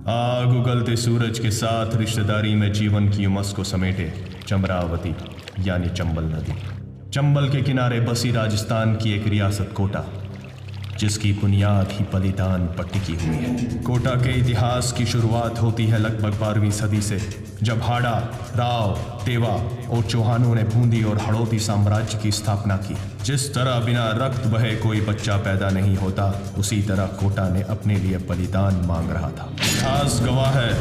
आग उगलते सूरज के साथ रिश्तेदारी में जीवन की उमस को समेटे चमरावती यानी चंबल नदी। चंबल के किनारे बसी राजस्थान की एक रियासत कोटा, जिसकी बुनियाद ही बलिदान पर टिकी हुई है। कोटा के इतिहास की शुरुआत होती है लगभग 12वीं सदी से, जब हाड़ा, राव, तेवा और चौहानों ने बूंदी और हड़ौती साम्राज्य की स्थापना की। जिस तरह बिना रक्त बहे कोई बच्चा पैदा नहीं होता, उसी तरह कोटा ने अपने लिए बलिदान मांग रहा था। इतिहास गवाह है,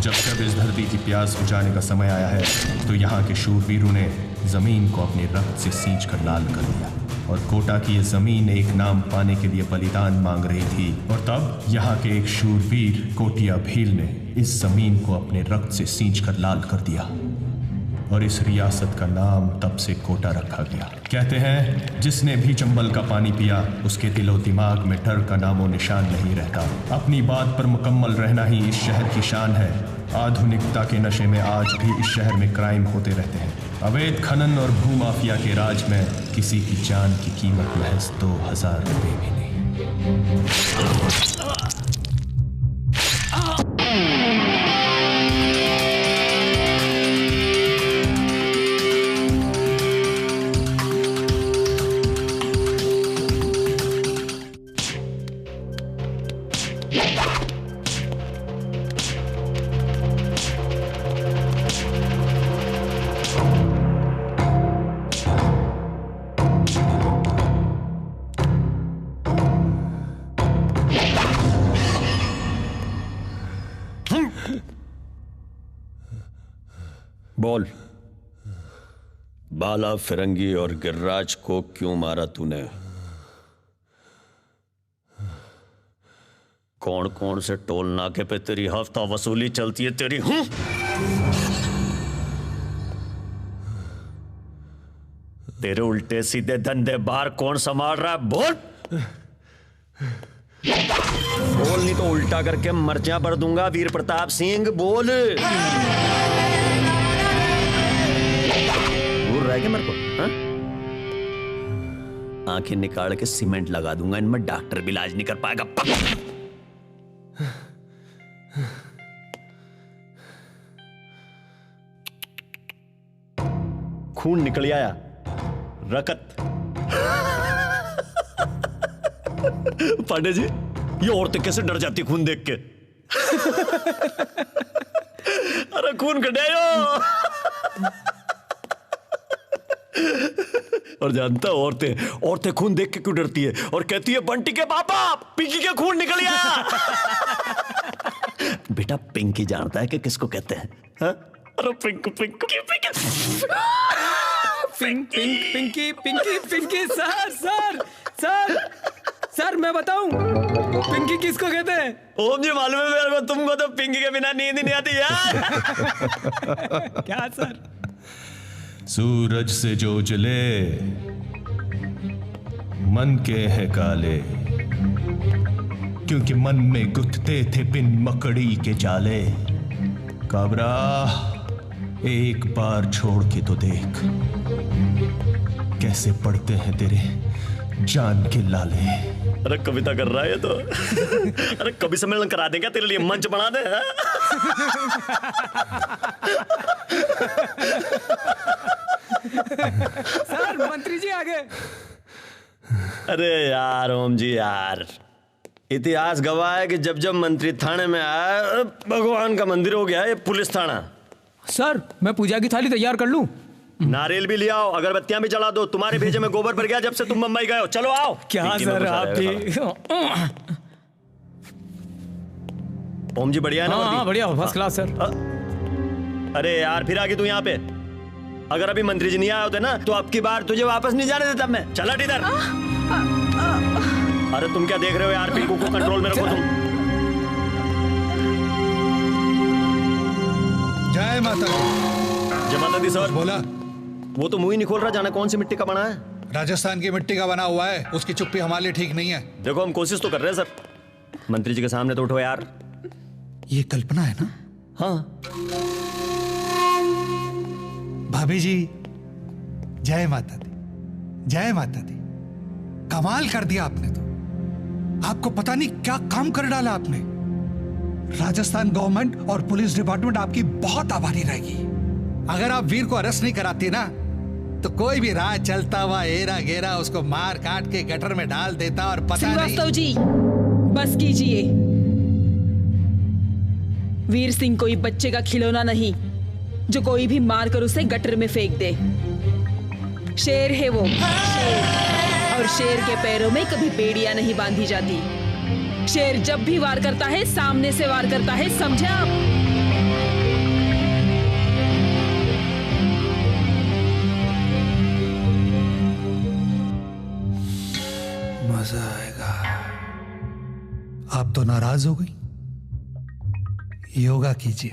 जब इस धरती की प्यास बुझाने का समय आया है, तो यहाँ के शूरवीरों ने जमीन को अपने रक्त से सींच कर लाल कर दिया। और कोटा की ये जमीन एक नाम पाने के लिए बलिदान मांग रही थी। और तब यहाँ के एक शूरवीर कोटिया भील ने इस जमीन को अपने रक्त से सींच कर लाल कर दिया, और इस रियासत का नाम तब से कोटा रखा गया। कहते हैं जिसने भी चंबल का पानी पिया, उसके दिलो दिमाग में डर का नामो निशान नहीं रहता। अपनी बात पर मुकम्मल रहना ही इस शहर की शान है। आधुनिकता के नशे में आज भी इस शहर में क्राइम होते रहते हैं। अवैध खनन और भूमाफिया के राज में किसी की जान की कीमत महज 2000 रुपये भी नहीं। बोल, बाला, फिरंगी और गिर्राज को क्यों मारा तूने? कौन कौन से टोल नाके पे तेरी हफ्ता वसूली चलती है तेरी? तेरे उल्टे सीधे धंधे बाहर कौन संभाल रहा है? बोल बोल, नहीं तो उल्टा करके मर्चियां भर दूंगा। वीर प्रताप सिंह बोल। रहेगा मेरे को, हाँ? आंखें निकाल के सीमेंट लगा दूंगा, इनमें डॉक्टर भी इलाज नहीं कर पाएगा। खून निकल आया, रकत। पांडे जी, ये औरतें कैसे डर जाती खून देख के? अरे खून कटायो। और जानता औरतें खून देख के क्यों डरती है? और कहती है बंटी के पापा, पिंकी के खून निकल गया। बेटा, पिंकी जानता है कि किसको कहते हैं? हाँ? अरे पिंकी सर मैं बताऊं पिंकी किसको कहते हैं? ओम जी, मालूम है मेरे को। तुमको तो पिंकी के बिना नींद ही नहीं आती यार। क्या सर? सूरज से जो जले मन के है काले, क्योंकि मन में गुथते थे बिन मकड़ी के जाले। काबरा, एक बार छोड़ के तो देख, कैसे पड़ते हैं तेरे जान के लाले। अरे कविता कर रहा है तो। अरे कवि सम्मेलन करा देंगे तेरे लिए, मंच बना दे। सर मंत्री जी आ गए। अरे यार ओम जी यार, इतिहास गवाह है कि जब जब मंत्री थाने में आया, भगवान का मंदिर हो गया ये पुलिस थाना। सर मैं पूजा की थाली तैयार कर लूं? नारियल भी ले आओ, अगरबत्तियां भी जला दो। तुम्हारे भेजे में गोबर भर गया जब से तुम मुंबई गए हो। चलो आओ। क्या सर आप भी? ओम जी बढ़िया है ना? हाँ बढ़िया, फर्स्ट क्लास सर। अरे यार फिर आ गई तू यहाँ पे। अगर अभी मंत्री जी नहीं आए होते ना, तो अब की बार तुझे वापस नहीं जाने देता मैं। चला इधर। अरे तुम क्या देख रहे हो यार? पिंकू को कंट्रोल में रखो तुम। जय माता दी। जय माता दी सर। बोला। वो तो मुंह ही नहीं खोल रहा, जाने कौन सी मिट्टी का बना है। राजस्थान की मिट्टी का बना हुआ है, उसकी चुप्पी हमारे लिए ठीक नहीं है। देखो हम कोशिश तो कर रहे हैं सर। मंत्री जी के सामने तो उठो यार। ये कल्पना है ना? हाँ। भाभी जी, जय माता दी, जय माता दी। कमाल कर दिया आपने तो। आपको पता नहीं क्या काम कर डाला आपने। राजस्थान गवर्नमेंट और पुलिस डिपार्टमेंट आपकी बहुत आभारी रहेगी। अगर आप वीर को अरेस्ट नहीं कराती ना, तो कोई भी राह चलता हुआ एरा गेरा उसको मार काट के गटर में डाल देता और पता नहीं। श्रीवास्तव जी, बस कीजिए। वीर सिंह कोई बच्चे का खिलौना नहीं जो कोई भी मार कर उसे गटर में फेंक दे। शेर है वो, शेर। और शेर के पैरों में कभी बेड़ियां नहीं बांधी जाती। शेर जब भी वार करता है सामने से वार करता है, समझे आप? मजा आएगा। आप तो नाराज हो गई। योगा कीजिए,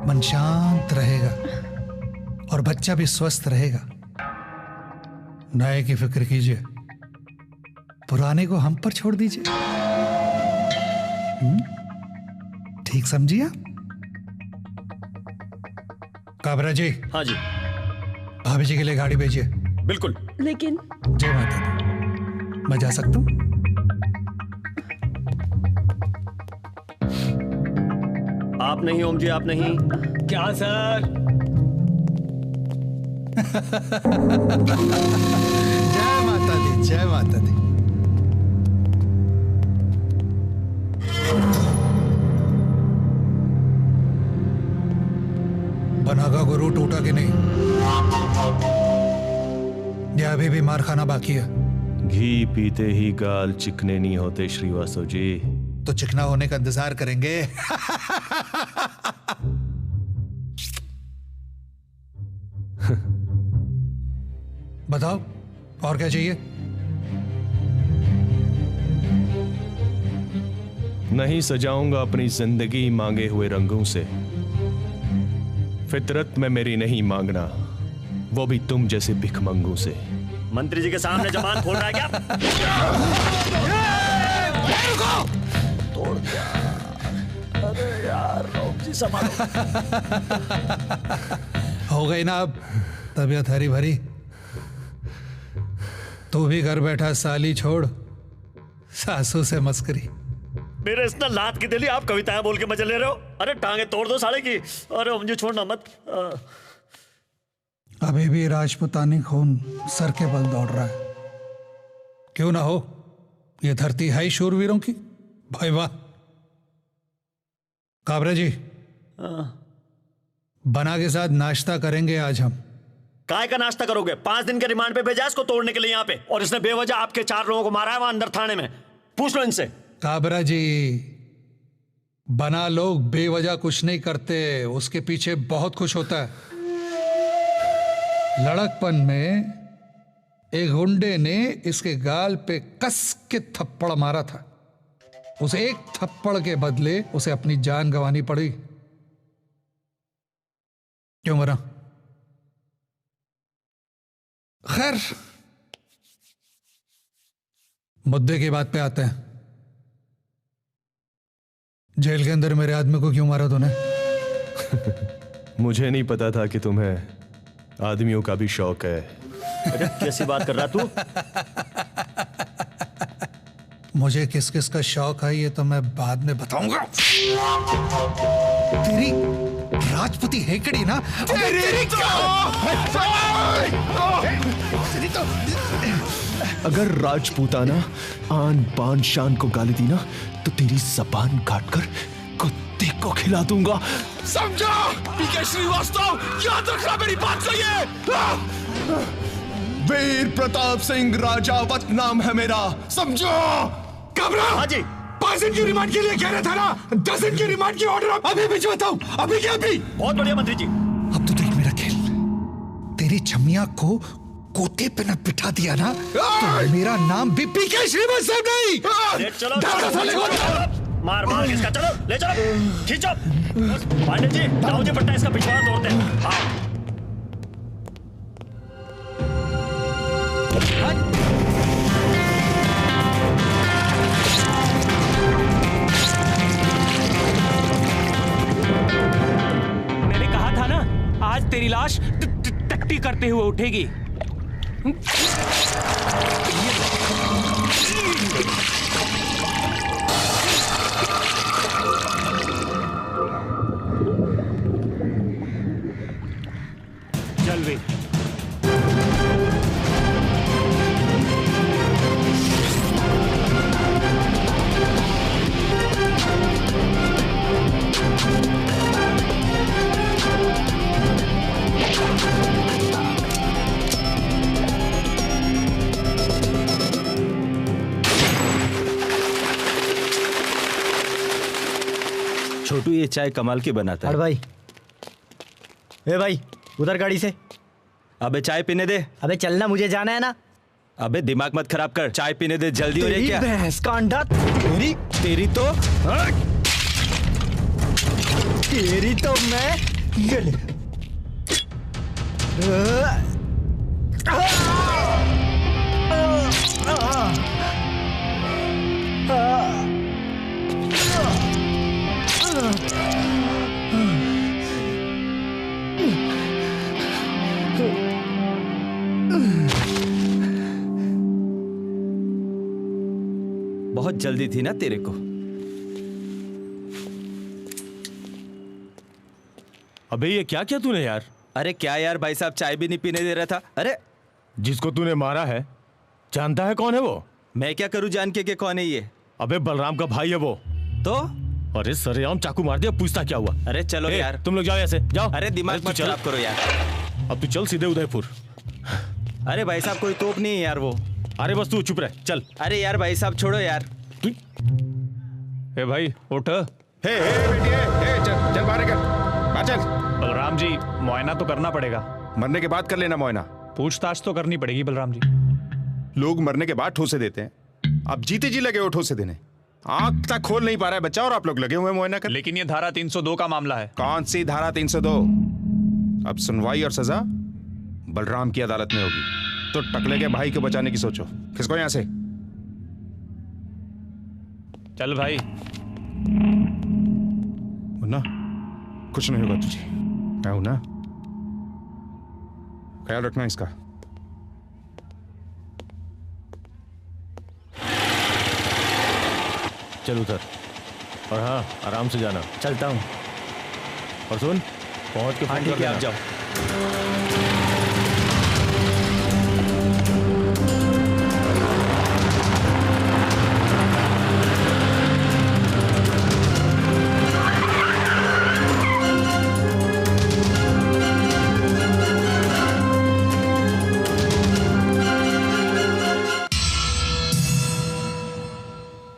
मन शांत रहेगा और बच्चा भी स्वस्थ रहेगा। नए की फिक्र कीजिए, पुराने को हम पर छोड़ दीजिए। ठीक समझिए आप? काबरा जी। हाँ जी। भाभी जी के लिए गाड़ी भेजिए। बिल्कुल। लेकिन जय माता दी, मैं जा सकता हूं? आप नहीं ओम जी, आप नहीं। क्या सर? जय माता दी, जय माता दी। बनागा गुरु टूटा कि नहीं? या अभी भी मार खाना बाकी है? घी पीते ही गाल चिकने नहीं होते श्रीवास्तव जी। तो चिकना होने का इंतजार करेंगे। बताओ और क्या चाहिए? नहीं सजाऊंगा अपनी जिंदगी मांगे हुए रंगों से। फितरत में मेरी नहीं मांगना, वो भी तुम जैसे भिखमंगों से। मंत्री जी के सामने जबान खोल रहा है क्या? तोड़ दिया। अरे यार ओम जी संभालो। हो गई ना अब तबीयत हरी भरी? तू भी घर बैठा साली छोड़, सासू से मस्करी। मेरे इतना लात की दिली, आप कविताएं बोल के मजे ले रहे हो? अरे टांगे तोड़ दो साले की। अरे ओम जी छोड़ना मत। अभी भी राजपुतानी खून सर के बल दौड़ रहा है। क्यों ना हो, ये धरती है ही शूरवीरों की। भाई वाह। काबरा जी, बना के साथ नाश्ता करेंगे आज हम। काय का नाश्ता करोगे? 5 दिन के रिमांड पे भेजा इसको तोड़ने के लिए यहाँ पे, और इसने बेवजह आपके 4 लोगों को मारा है वहां अंदर थाने में। पूछ लो इनसे। काबरा जी, बना लोग बेवजह कुछ नहीं करते, उसके पीछे बहुत कुछ होता है। लड़कपन में एक गुंडे ने इसके गाल पे कस के थप्पड़ मारा था। उस एक थप्पड़ के बदले उसे अपनी जान गंवानी पड़ी। क्यों मरा? खैर, मुद्दे की बात पे आते हैं। जेल के अंदर मेरे आदमी को क्यों मारा तूने? मुझे नहीं पता था कि तुम्हें आदमियों का भी शौक है। अरे कैसी बात कर रहा तू? मुझे किस किस का शौक है ये तो मैं बाद में बताऊंगा। तेरी राजपूती हेकड़ी ना, तेरी तो अगर राजपूताना आन बान शान को गाली दी ना, तो तेरी जबान काटकर कुत्ते को खिला दूंगा। समझा? पीके श्रीवास्तव, याद रखना मेरी बात को। ये वीर प्रताप सिंह राजावत नाम है मेरा, समझो? काबरा। हाँ जी। 5 दिन की रिमांड के लिए कह रहा था ना, 10 दिन की रिमांड की ऑर्डर अभी भिजवाता हूँ। अभी क्या अभी? बहुत बढ़िया मंत्री जी। अब तो देख मेरा खेल। तेरी छमिया को कोटे पे न बिठा दिया ना, तो मेरा नाम भी पीके श्रीवास्तव नहीं। चलो मार मार इसका, चलो ले चलो, खींचो। पांडे जी जाओ जी, पट्टा इसका पिछवाड़ा तोड़ते हैं। हाँ। मैंने कहा था ना, आज तेरी लाश टट्टी करते हुए उठेगी। छोटू ये चाय कमाल की बनाता है। अरे भाई, ए भाई उधर गाड़ी से। अबे चाय पीने दे। अबे चलना, मुझे जाना है ना। अबे दिमाग मत खराब कर, चाय पीने दे, जल्दी हो रही है क्या? भैंस का अंडा तेरी तो मैं बहुत जल्दी थी ना तेरे को। अबे ये क्या किया तूने यार? अरे क्या यार, भाई साहब चाय भी नहीं पीने दे रहा था। अरे जिसको तूने मारा है जानता है कौन है वो? मैं क्या करूं जान के कौन है ये? अबे बलराम का भाई है वो। तो अरे सरेआम चाकू मार दिया, पूछता क्या हुआ? अरे चलो यार, तुम लोग जाओ ऐसे जाओ। अरे दिमाग मत खराब करो यार। अब तू चल सीधे उदयपुर। अरे भाई साहब कोई तोप नहीं है यार वो। अरे बस तू चुप रह, चल। अरे यार भाई साहब छोड़ो यार। ए भाई उठ। हे बेटी, चल चल बाहर निकल, चल। बलराम जी मुआयना तो करना पड़ेगा। मरने के बाद कर लेना मुआयना। पूछताछ तो करनी पड़ेगी बलराम जी। लोग मरने के बाद ठोसे देते हैं, अब जीते जी लगे हो ठोसे देने। आंख तक खोल नहीं पा रहा है बच्चा और आप लोग लगे हुए मुआयना कर। लेकिन ये धारा 302 का मामला है। कौन सी धारा 302? अब सुनवाई और सजा बलराम की अदालत में होगी, तो टकले के भाई को बचाने की सोचो। किसको यहां से? चल भाई। मुन्ना कुछ नहीं होगा तुझे, मैं हूं ना, ख्याल रखना इसका। चल उधर, और हाँ आराम से जाना। चलता हूँ। और सुन, पहुंच के फोन कर आप जाओ।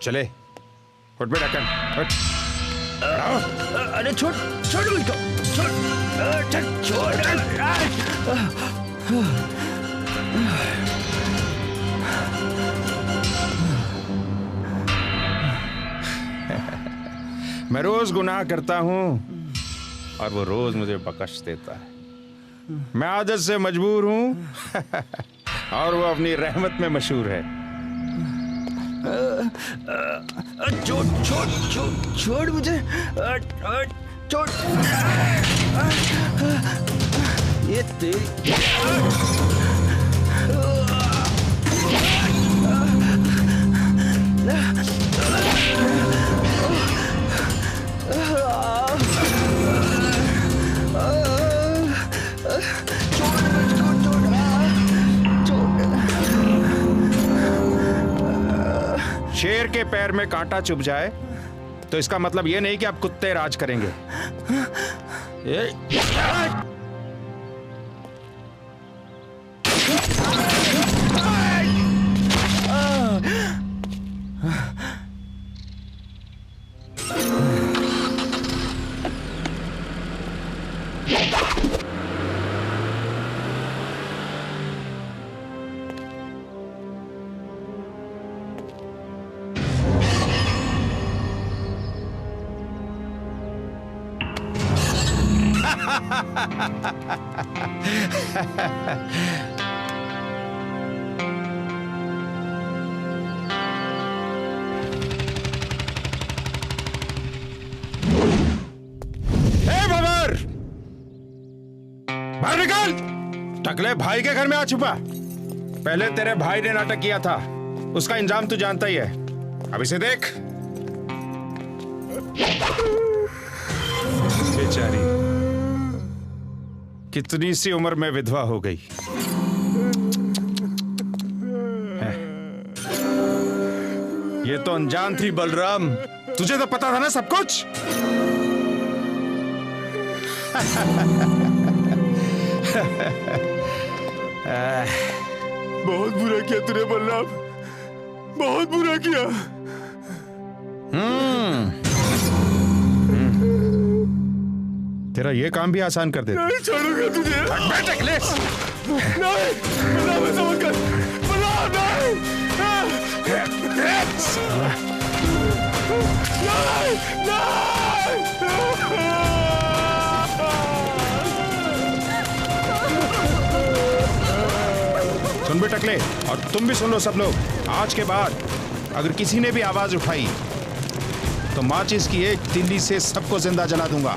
चले उठ बेटा, कर उठ। अरे छोड़ मुझको, छोड़। मैं रोज गुनाह करता हूं और वो रोज मुझे बख्श देता है। मैं आदत से मजबूर हूं और वो अपनी रहमत में मशहूर है। छोड़ मुझे, छोड़। ये तेरी शेर के पैर में कांटा चुभ जाए तो इसका मतलब यह नहीं कि आप कुत्ते राज करेंगे। बाहर निकल! टकले भाई के घर में आ छुपा। पहले तेरे भाई ने नाटक किया था, उसका इंजाम तू जानता ही है। अब इसे देख। बेचारी कितनी सी उम्र में विधवा हो गई। ये तो अनजान थी बलराम, तुझे तो पता था ना सब कुछ। बहुत बुरा किया तूने बलराम, बहुत बुरा किया। तेरा ये काम भी आसान कर देता। नहीं छोड़ूंगा तुझे। बैठ अखिलेश। नहीं, बलराम ऐसा मत कर। बलराम नहीं। सुन बे टकले, और तुम भी सुन लो सब लोग। आज के बाद अगर किसी ने भी आवाज उठाई तो माचिस की एक तिल्ली से सबको जिंदा जला दूंगा।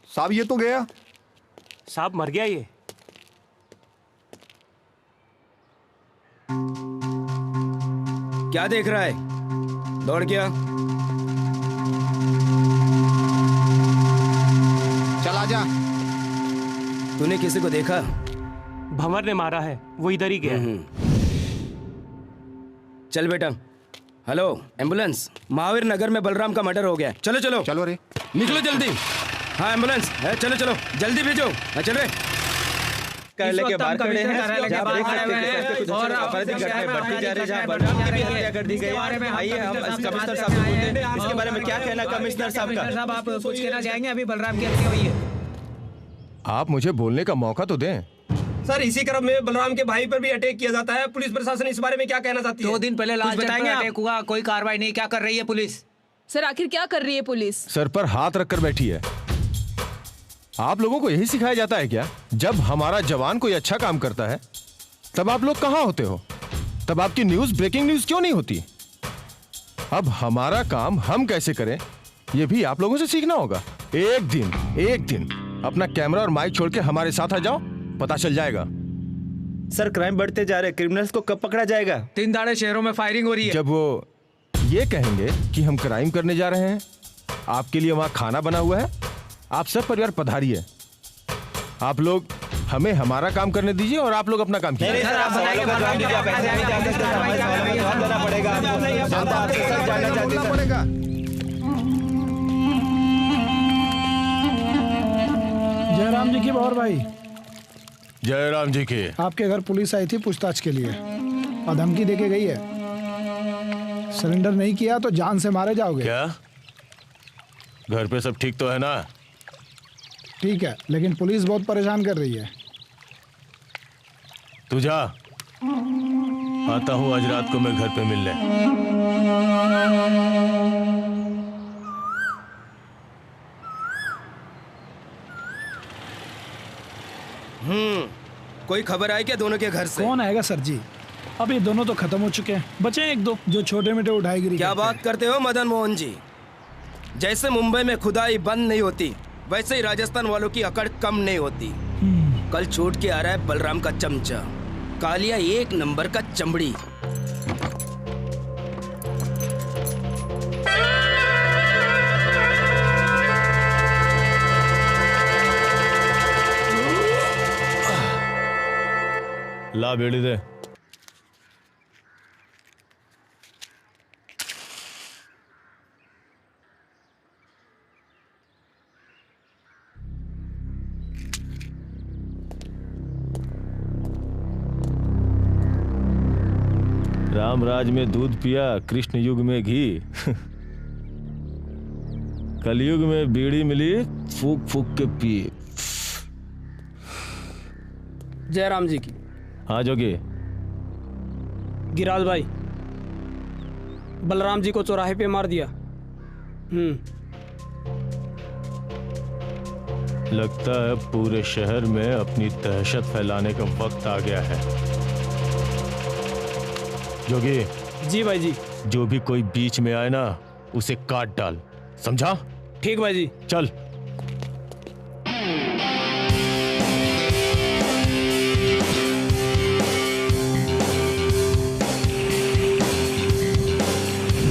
साहब ये तो गया। साहब मर गया ये। क्या देख रहा है? दौड़ गया। चला जा। तूने किसी को देखा? भंवर ने मारा है, वो इधर ही गया। चल बेटा। हेलो एम्बुलेंस, महावीर नगर में बलराम का मर्डर हो गया। चलो चलो चलो रे, निकलो जल्दी। हाँ एम्बुलेंस है, चलो चलो जल्दी भेजो। हाँ चल रहे कहले के बाहर खड़े हैं और आपराधिक घटनाएं बढ़ती जा रही है, जहां बलराम की भी हत्या कर दी गई है। आइए हम कमिश्नर साहब से पूछते हैं इसके बारे में क्या कहना कमिश्नर साहब का। साहब आप कुछ कहना चाहेंगे? अभी बलराम की हत्या हुई है। आप मुझे बोलने का मौका तो दें। सर इसी क्रम में बलराम के भाई पर भी अटैक किया जाता है। पुलिस प्रशासन इस बारे में क्या कहना चाहती है? 2 दिन पहले लास्ट बताएंगे अटैक हुआ, कोई कार्रवाई नहीं। क्या कर रही है पुलिस? सर आखिर क्या कर रही है पुलिस? सर पर हाथ रखकर बैठी है। आप लोगों को यही सिखाया जाता है क्या? जब हमारा जवान कोई अच्छा काम करता है तब आप लोग कहां होते हो? तब आपकी न्यूज ब्रेकिंग न्यूज क्यों नहीं होती? अब हमारा काम हम कैसे करें ये भी आप लोगों से सीखना होगा। एक दिन अपना कैमरा और माइक छोड़ के हमारे साथ आ जाओ, पता चल जाएगा। सर क्राइम बढ़ते जा रहे हैं, क्रिमिनल्स को कब पकड़ा जाएगा? 3 दाड़े शहरों में फायरिंग हो रही है। जब वो ये कहेंगे कि हम क्राइम करने जा रहे हैं, आपके लिए वहां खाना बना हुआ है, आप सब परिवार पधारिए। आप लोग हमें हमारा काम करने दीजिए और आप लोग अपना काम कीजिए। जयराम जी की बहर भाई। जयराम जी की। आपके घर पुलिस आई थी पूछताछ के लिए और धमकी देके गई है, सरेंडर नहीं किया तो जान से मारे जाओगे। क्या घर पे सब ठीक तो है ना? ठीक है, लेकिन पुलिस बहुत परेशान कर रही है। तू जा, आता हूँ आज रात को मैं घर पे मिलने। कोई खबर आई क्या दोनों के घर से? कौन आएगा सर जी, अब ये दोनों तो खत्म हो चुके हैं, बचे हैं एक दो जो छोटे मोटे उठाईगिरी। क्या बात करते हो मदन मोहन जी? जैसे मुंबई में खुदाई बंद नहीं होती, वैसे ही राजस्थान वालों की अकड़ कम नहीं होती। कल छूट के आ रहा है बलराम का चमचा, कालिया एक नंबर का चमड़ी। ला बेड़ी दे। रामराज में दूध पिया, कृष्ण युग में घी, कलयुग में बीड़ी मिली, फूक फूक के पिए। जयराम जी की। हाँ जोगी। गिराल भाई, बलराम जी को चौराहे पे मार दिया। लगता है पूरे शहर में अपनी दहशत फैलाने का वक्त आ गया है। जोगी। जी भाई जी। जो भी कोई बीच में आए ना, उसे काट डाल, समझा? ठीक भाई जी। चल।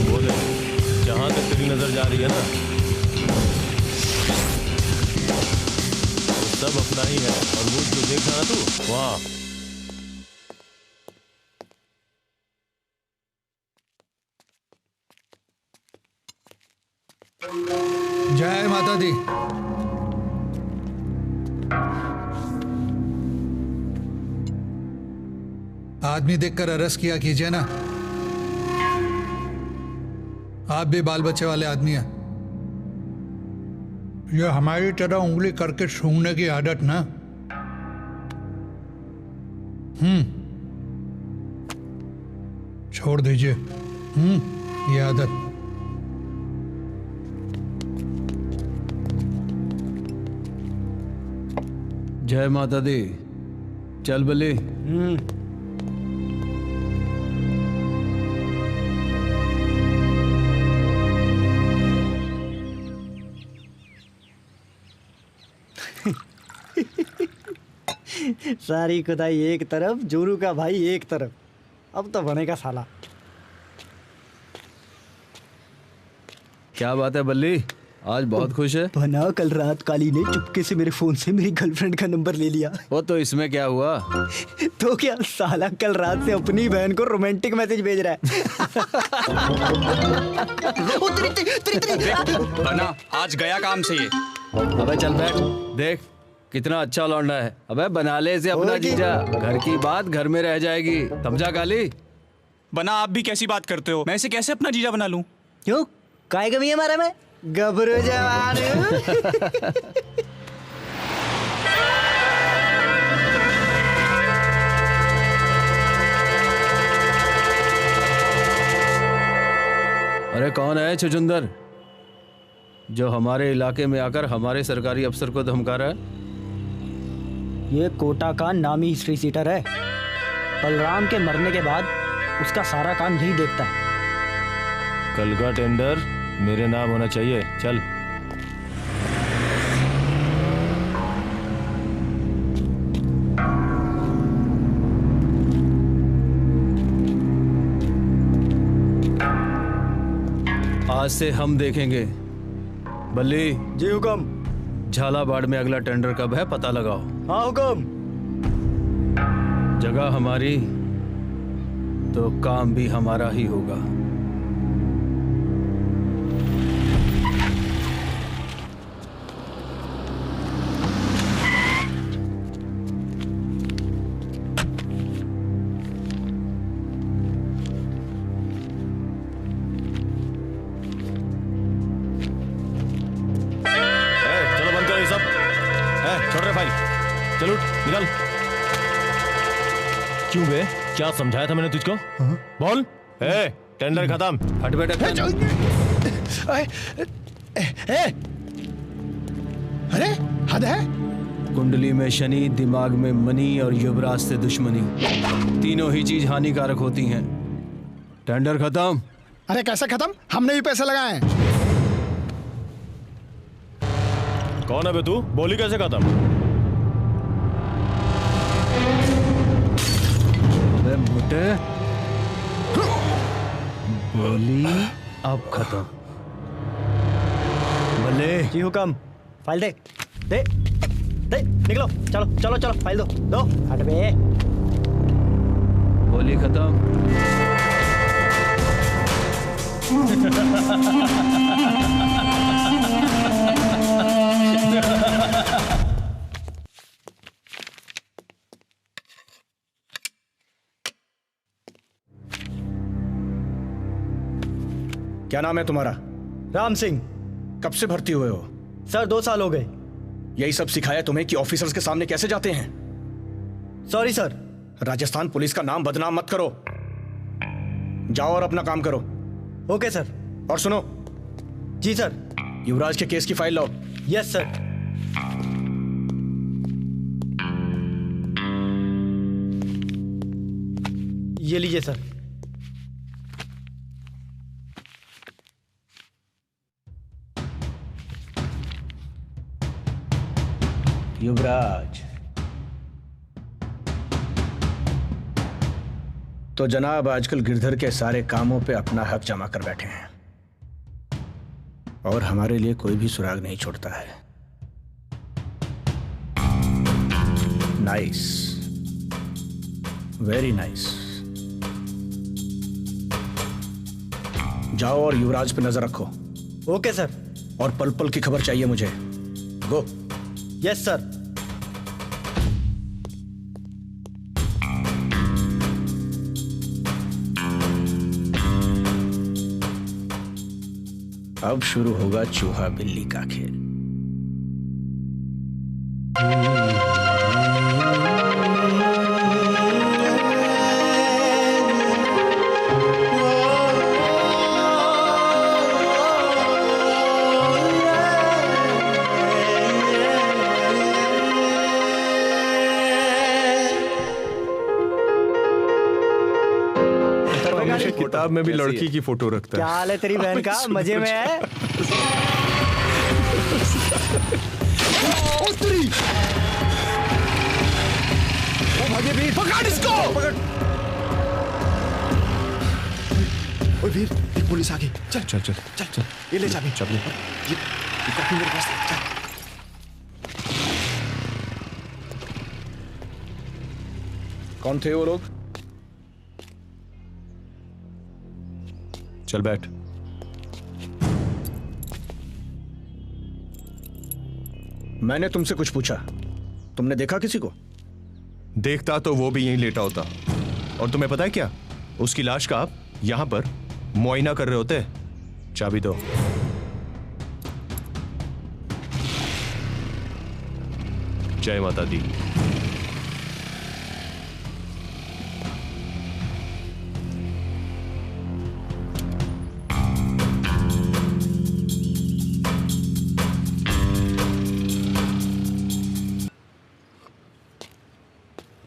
वो देख, जहां तक तेरी नजर जा रही है ना, वो सब अपना ही है। और वो जो देख रहा ना तू, वहां जय माता दी। आदमी देखकर अरेस्ट किया कीजिए ना, आप भी बाल बच्चे वाले आदमी हैं। ये हमारी तरह उंगली करके सूंघने की आदत ना। छोड़ दीजिए ये आदत। जय माता दी। चल बली। सारी खुदाई एक तरफ, जोरू का भाई एक तरफ, अब तो बनेगा साला। क्या बात है बल्ली, आज बहुत खुश है? बना, कल रात काली ने चुपके से मेरे फोन से मेरी गर्लफ्रेंड का नंबर ले लिया। वो तो इसमें क्या हुआ? तो क्या, साला कल रात से अपनी बहन को रोमांटिक मैसेज भेज रहा है। बना, आज गया काम से ये। अबे चल बैठ, देख कितना अच्छा लौंडा है। अबे बना ले इसे अपना जीजा, घर की बात घर में रह जाएगी, समझा काली? बना, आप भी कैसी बात करते हो? मैं इसे कैसे अपना जीजा बना लूं? क्यों, काय कमी है मारा में? गबरू जवान। अरे कौन है छुचुंदर जो हमारे इलाके में आकर हमारे सरकारी अफसर को धमका रहा है? ये कोटा का नामी हिस्ट्री सीटर है। बलराम के मरने के बाद उसका सारा काम यही देखता है। कल का टेंडर मेरे नाम होना चाहिए। चल। आज से हम देखेंगे। बल्ली जी हुक्म। झालावाड़ में अगला टेंडर कब है पता लगाओ। हाँ हुक्म। जगह हमारी तो काम भी हमारा ही होगा। क्यों बे? क्या समझाया था मैंने तुझको? बोल। ए, टेंडर खत्म। हट बेटा। अरे हद है। कुंडली में शनि, दिमाग में मनी और युवराज से दुश्मनी, तीनों ही चीज हानिकारक होती हैं। टेंडर खत्म। अरे कैसे खत्म? हमने भी पैसे लगाए हैं। कौन है बे तू? बोली कैसे खत्म? अबे मोटे, बोली अब खत्म। भले जी हुक्म। फाइल दे दे दे, निकलो। चलो चलो चलो, फाइल दो। हट बे। बोली खत्म। क्या नाम है तुम्हारा? राम सिंह। कब से भर्ती हुए हो? सर 2 साल हो गए। यही सब सिखाया तुम्हें कि ऑफिसर्स के सामने कैसे जाते हैं? Sorry sir. राजस्थान पुलिस का नाम बदनाम मत करो। जाओ और अपना काम करो। Okay sir. और सुनो। जी सर। युवराज के केस की फाइल लाओ। Yes sir. ये लीजिए सर। युवराज, तो जनाब आजकल गिरधर के सारे कामों पे अपना हक जमा कर बैठे हैं और हमारे लिए कोई भी सुराग नहीं छोड़ता है। Nice, very nice. जाओ और युवराज पे नजर रखो। Okay sir. और पल पल की खबर चाहिए मुझे। गो। Yes sir. अब शुरू होगा चूहा बिल्ली का खेल। किताब में भी लड़की की फोटो रखता है। क्या हाल है तेरी बहन का? मजे में है? भागे वीर, पकड़ इसको। ओए वीर, एक पुलिस आ गई। चल चल चल चल चल। ये ले चाबी। चाबी। ये कॉपी मेरे पास है। चल। कौन थे वो लोग? चल बैठ। मैंने तुमसे कुछ पूछा, तुमने देखा किसी को? देखता तो वो भी यहीं लेटा होता। और तुम्हें पता है क्या, उसकी लाश का आप यहां पर मुआयना कर रहे होते। चाबी दो। जय माता दी।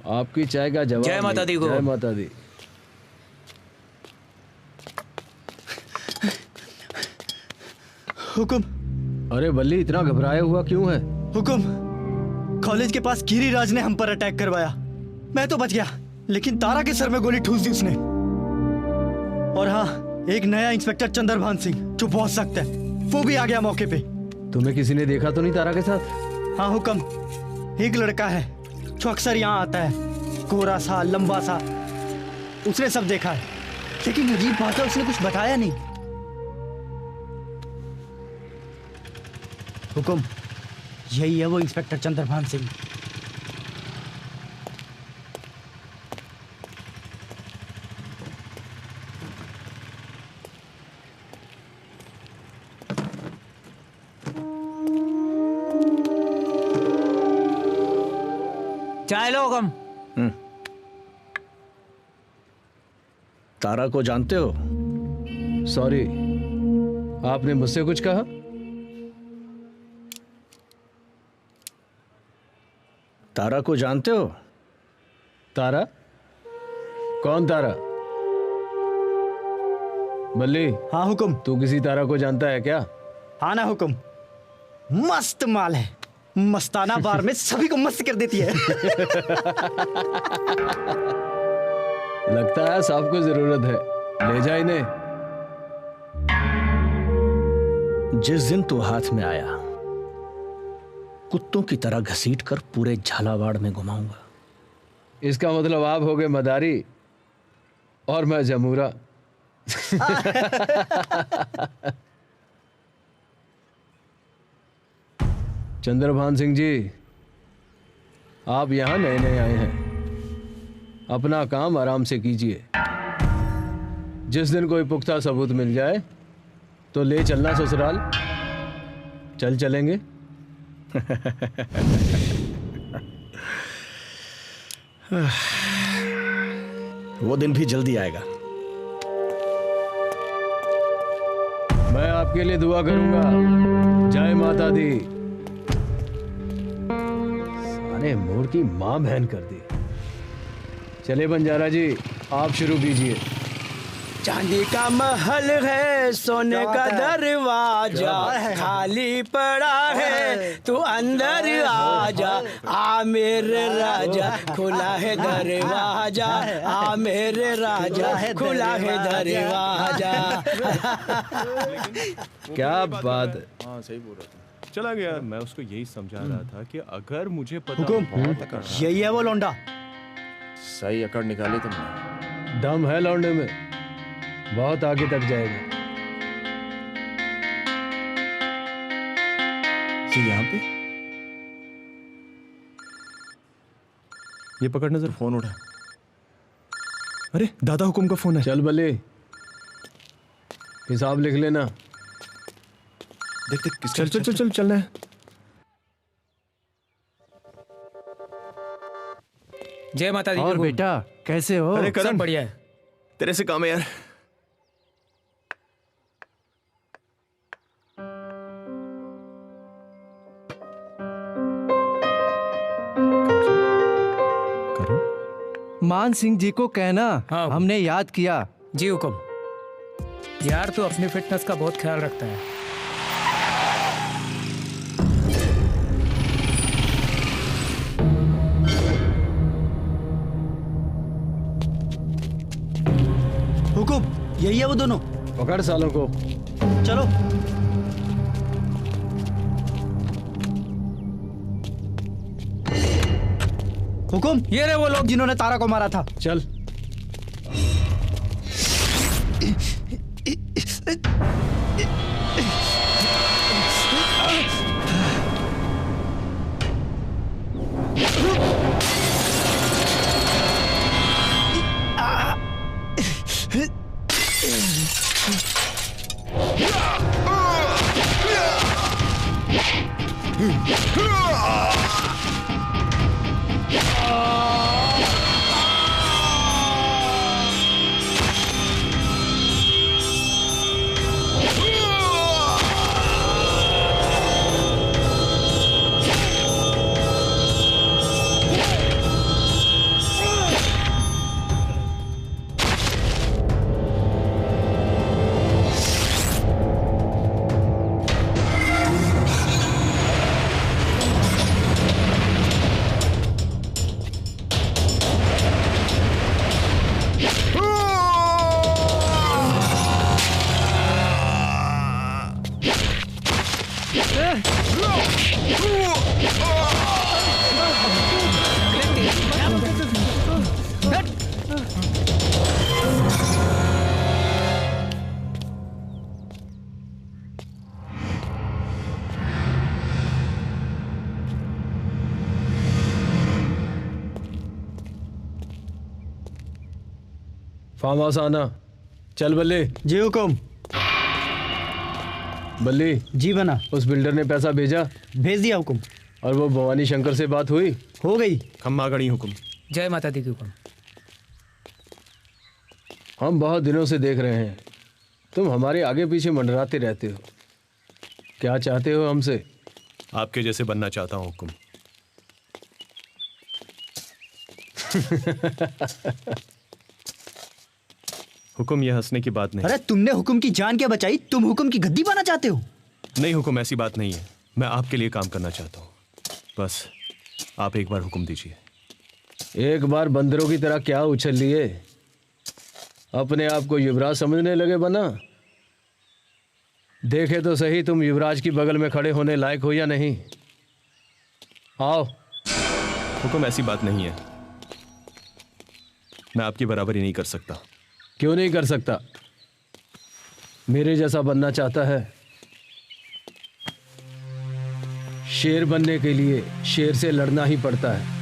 आपकी चाय का जवाब। जय माता दी को। जय माता दी। हुकुम। अरे बल्ली, इतना घबराया हुआ क्यों है? हुकुम, कॉलेज के पास गिरिराज ने हम पर अटैक करवाया। मैं तो बच गया, लेकिन तारा के सर में गोली ठूस दी उसने। और हाँ, एक नया इंस्पेक्टर चंद्रभान सिंह जो बहुत सख्त है, वो भी आ गया मौके पे। तुम्हें किसी ने देखा तो नहीं तारा के साथ? हाँ हुकुम, एक लड़का है जो अक्सर यहाँ आता है, गोरा सा लंबा सा। उसने सब देखा है, लेकिन अजीब बात है, उसने कुछ बताया नहीं। हुकुम, यही है वो इंस्पेक्टर चंद्रभान सिंह। चाय लो हुकुम। तारा को जानते हो? सॉरी, आपने मुझसे कुछ कहा? तारा को जानते हो? तारा? कौन तारा? बल्ली। हाँ हुक्म। तू किसी तारा को जानता है क्या? हाँ ना हुक्म, मस्त माल है, मस्ताना बार में सभी को मस्त कर देती है। लगता है साहब को जरूरत है, ले जा इन्हें। जिस दिन तू हाथ में आया, कुत्तों की तरह घसीट कर पूरे झालावाड़ में घुमाऊंगा। इसका मतलब आप हो गए मदारी और मैं जमूरा। चंद्रभान सिंह जी, आप यहां नए नए आए हैं, अपना काम आराम से कीजिए। जिस दिन कोई पुख्ता सबूत मिल जाए तो ले चलना ससुराल। चल चलेंगे। वो दिन भी जल्दी आएगा। मैं आपके लिए दुआ करूंगा। जय माता दी। सारे मोर की मां बहन कर दी। चले बंजारा जी, आप शुरू कीजिए। चांदी का महल है, सोने का दरवाजा खाली पड़ा है, तू अंदर आजा, आ मेरे राजा, खुला है दरवाजा, आ मेरे राजा, खुला है दरवाजा। क्या बात है। हाँ सही बोल रहा था। चला गया। मैं उसको यही समझा रहा था कि अगर मुझे पता हुकुम, यही है वो लौंडा। सही अकड़ निकाली तुमने। दम है लौंडे में, बहुत आगे तक जाएगा। यहाँ पे ये पकड़ नजर, फोन उठा। अरे दादा हुकुम का फोन है। चल बले, हिसाब लिख लेना। देख देख, चल चल चल चल चलना है। जय माता दी। और बेटा कैसे हो? अरे करण, बढ़िया है। तेरे से काम है यार। मान सिंह जी को कहना हमने याद किया। जी हुक्म। यार तू अपनी फिटनेस का बहुत ख्याल रखता है। हुकुम, यही है वो दोनों। पकड़ सालों को। चलो। हुकुम, ये रहे वो लोग जिन्होंने तारा को मारा था। चल। फार्म हाउस आना। चल बल्ले। जी हुकुम। बल्ली। जी बना। उस बिल्डर ने पैसा भेजा? भेज दिया हुकुम। और वो भवानी शंकर से बात हुई? हो गई। खम्मा गणी हुकुम। जय माता दी की हुकुम। हम बहुत दिनों से देख रहे हैं, तुम हमारे आगे पीछे मंडराते रहते हो। क्या चाहते हो हमसे? आपके जैसे बनना चाहता हूं हुकुम। हुकुम, यह हंसने की बात नहीं। अरे तुमने हुकुम की जान क्या बचाई, तुम हुकुम की गद्दी पाना चाहते हो? नहीं हुकुम, ऐसी बात नहीं है। मैं आपके लिए काम करना चाहता हूँ। बस आप एक बार हुक्म दीजिए। एक बार बंदरों की तरह क्या उछल लिए? अपने आप को युवराज समझने लगे बना? देखे तो सही तुम युवराज की बगल में खड़े होने लायक हो या नहीं। आओ। हुकुम, ऐसी बात नहीं है। मैं आपकी बराबरी नहीं कर सकता। क्यों नहीं कर सकता? मेरे जैसा बनना चाहता है? शेर बनने के लिए शेर से लड़ना ही पड़ता है।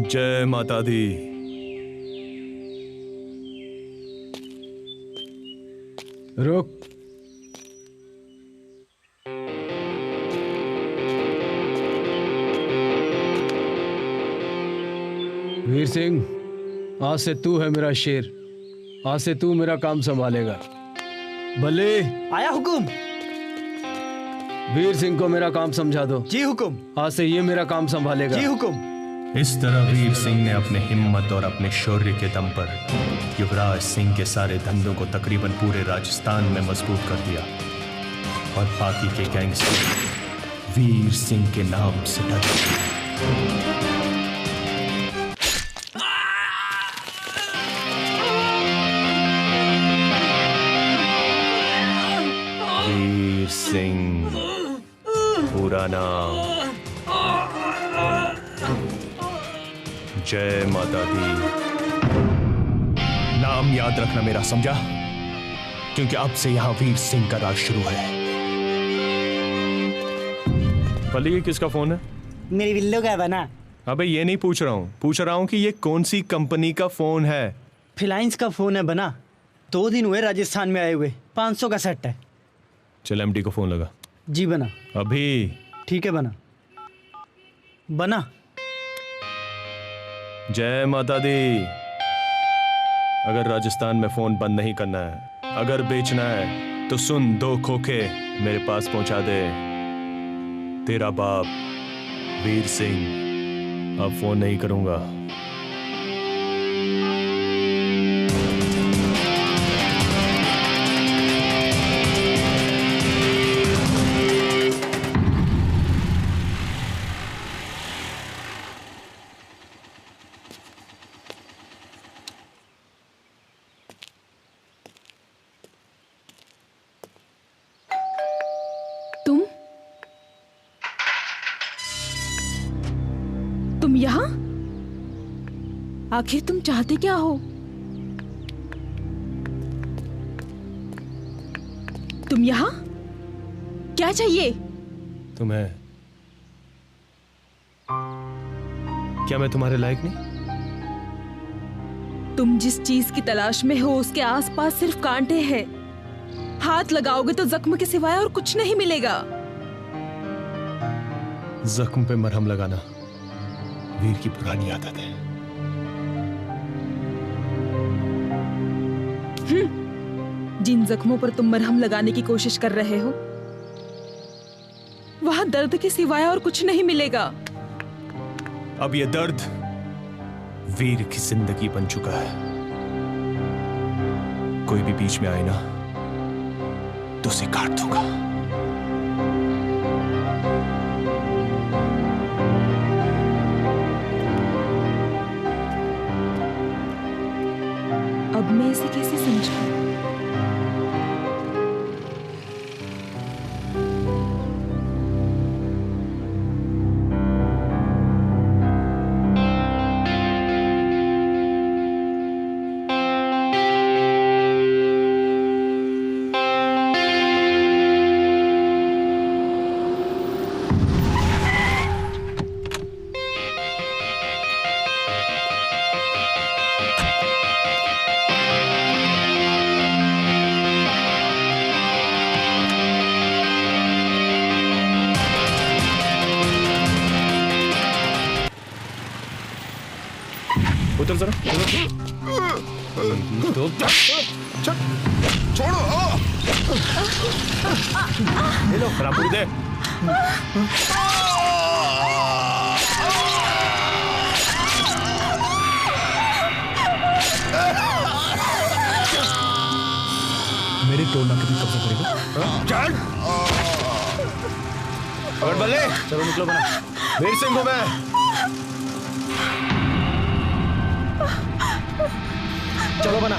जय माता दी। रुक। वीर सिंह, आज से तू है मेरा शेर। आज से तू मेरा काम संभालेगा। भले आया हुकुम। वीर सिंह को मेरा काम समझा दो। जी हुकुम। आज से ये मेरा काम संभालेगा। जी हुकुम। इस तरह वीर सिंह ने अपने हिम्मत और अपने शौर्य के दम पर युवराज सिंह के सारे धंधों को तकरीबन पूरे राजस्थान में मजबूत कर दिया और बाकी के गैंगस्टर वीर सिंह के नाम से डर गए। वीर सिंह पूरा नाम। जय माता दी। नाम याद रखना मेरा, समझा? क्योंकि अब से यहां वीर सिंह का राज शुरू है। पली, ये किसका फोन है? मेरी बिल्लो का है बना। अबे ये नहीं पूछ रहा हूं कि ये कौन सी कंपनी का फोन है? फिलाइंस का फोन है बना। 2 दिन हुए राजस्थान में आए हुए। 500 का सेट है। चल एमडी को फोन लगा। जी बना। अभी? ठीक है बना। बना। जय माता दी। अगर राजस्थान में फोन बंद नहीं करना है, अगर बेचना है, तो सुन, 2 खोखे मेरे पास पहुंचा दे। तेरा बाप वीर सिंह। अब फोन नहीं करूंगा। तुम यहाँ? आखिर तुम चाहते क्या हो? तुम यहाँ? क्या चाहिए? तुम्हें? क्या मैं तुम्हारे लायक नहीं? तुम जिस चीज की तलाश में हो उसके आसपास सिर्फ कांटे हैं। हाथ लगाओगे तो जख्म के सिवाय और कुछ नहीं मिलेगा। जख्म पे मरहम लगाना वीर की पुरानी आदत है। जिन जख्मों पर तुम मरहम लगाने की कोशिश कर रहे हो, वहां दर्द के सिवाय और कुछ नहीं मिलेगा। अब ये दर्द वीर की जिंदगी बन चुका है। कोई भी बीच में आए ना तो उसे काट दूंगा। अब मैं इसे कैसे समझाऊं? उतर जरा छोड़ो। ले लो रामपुरी दे। मेरे टोलना के भी कब्जा करेगा। चल और बल्ले चलो निकलो बना। वीर सिंह हूं मैं। चलो बना।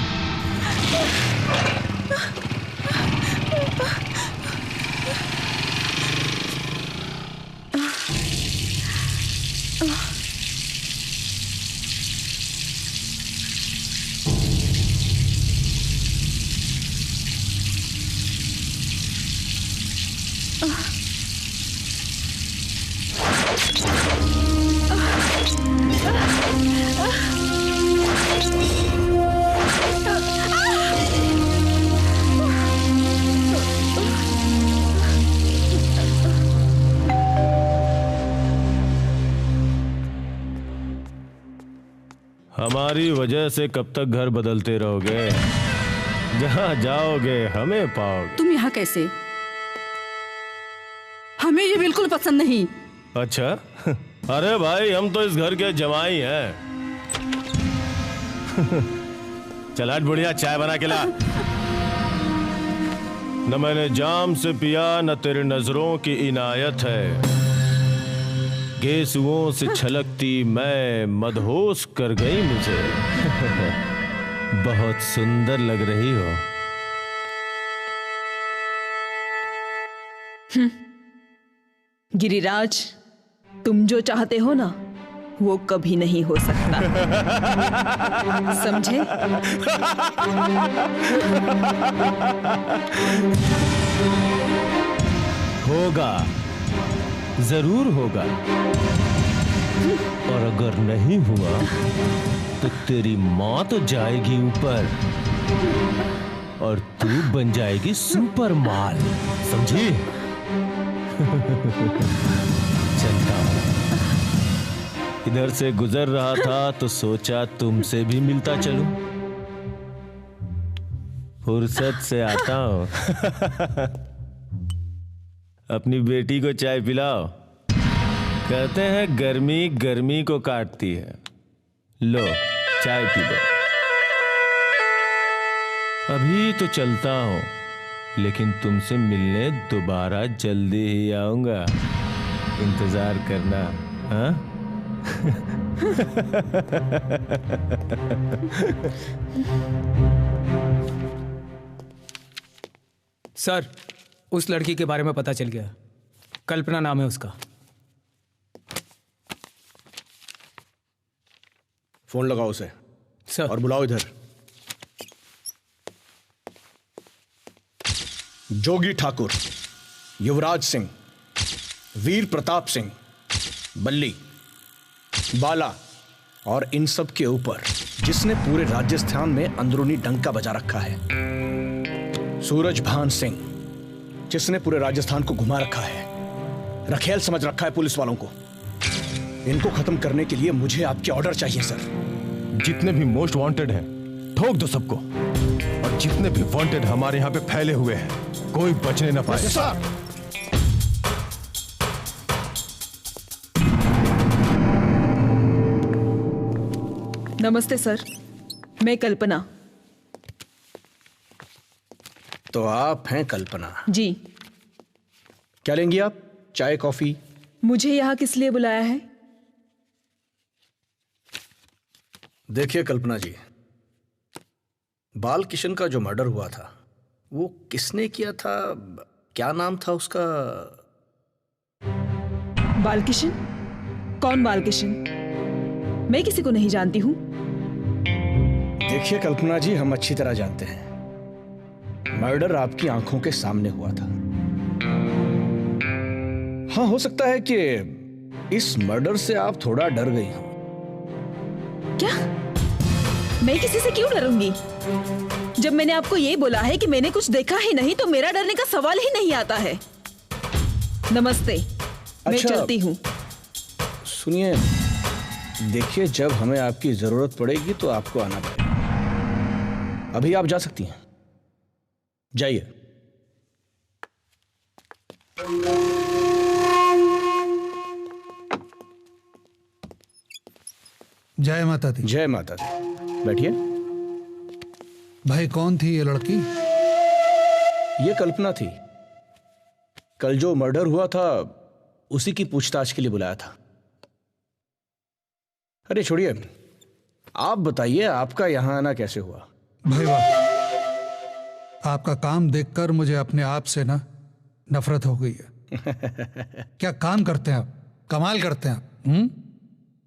हमारी वजह से कब तक घर बदलते रहोगे? जहाँ जाओगे हमें पाओगे। तुम यहाँ कैसे? हमें ये बिल्कुल पसंद नहीं। अच्छा अरे भाई हम तो इस घर के जमाई हैं। चल बुढ़िया चाय बना के ला। न मैंने जाम से पिया न तेरे नजरों की इनायत है। गेसुओं से छलकती मैं मदहोश कर गई मुझे। बहुत सुंदर लग रही हो। गिरिराज, तुम जो चाहते हो ना वो कभी नहीं हो सकता। समझे? होगा, जरूर होगा। और अगर नहीं हुआ तो तेरी मां तो जाएगी ऊपर और तू बन जाएगी सुपर माल। समझी? चलता हूं। इधर से गुजर रहा था तो सोचा तुमसे भी मिलता चलूं। फुर्सत से आता हूं। अपनी बेटी को चाय पिलाओ। कहते हैं गर्मी गर्मी को काटती है। लो चाय पी लो। अभी तो चलता हूं, लेकिन तुमसे मिलने दोबारा जल्दी ही आऊंगा। इंतजार करना। हाँ? सर, उस लड़की के बारे में पता चल गया। कल्पना नाम है उसका। फोन लगाओ उसे सर। और बुलाओ इधर। जोगी ठाकुर, युवराज सिंह, वीर प्रताप सिंह, बल्ली, बाला और इन सब के ऊपर जिसने पूरे राजस्थान में अंदरूनी डंका बजा रखा है, सूरज भान सिंह, जिसने पूरे राजस्थान को घुमा रखा है, रखेल समझ रखा है पुलिस वालों को। इनको खत्म करने के लिए मुझे आपके ऑर्डर चाहिए सर। जितने भी मोस्ट वांटेड हैं ठोक दो सबको। और जितने भी वांटेड हमारे यहाँ पे फैले हुए हैं कोई बचने ना पाए। सर। नमस्ते सर, मैं कल्पना। तो आप हैं कल्पना? जी। क्या लेंगी आप? चाय, कॉफी? मुझे यहाँ किस लिए बुलाया है? देखिए कल्पना जी, बाल किशन का जो मर्डर हुआ था वो किसने किया था? क्या नाम था उसका? बालकिशन? कौन बालकिशन? मैं किसी को नहीं जानती हूँ। देखिए कल्पना जी, हम अच्छी तरह जानते हैं मर्डर आपकी आंखों के सामने हुआ था। हाँ, हो सकता है कि इस मर्डर से आप थोड़ा डर गई हो। क्या? मैं किसी से क्यों डरूंगी? जब मैंने आपको ये बोला है कि मैंने कुछ देखा ही नहीं तो मेरा डरने का सवाल ही नहीं आता है। नमस्ते, मैं चलती हूँ। सुनिए, देखिए जब हमें आपकी जरूरत पड़ेगी तो आपको आना पड़ेगा। अभी आप जा सकती हैं, जाइए। जय माता दी। जय माता दी। बैठिए। भाई, कौन थी ये लड़की? ये कल्पना थी। कल जो मर्डर हुआ था उसी की पूछताछ के लिए बुलाया था। अरे छोड़िए, आप बताइए आपका यहां आना कैसे हुआ? भाई वाह, आपका काम देखकर मुझे अपने आप से ना नफरत हो गई है। क्या काम करते हैं आप, कमाल करते हैं आप।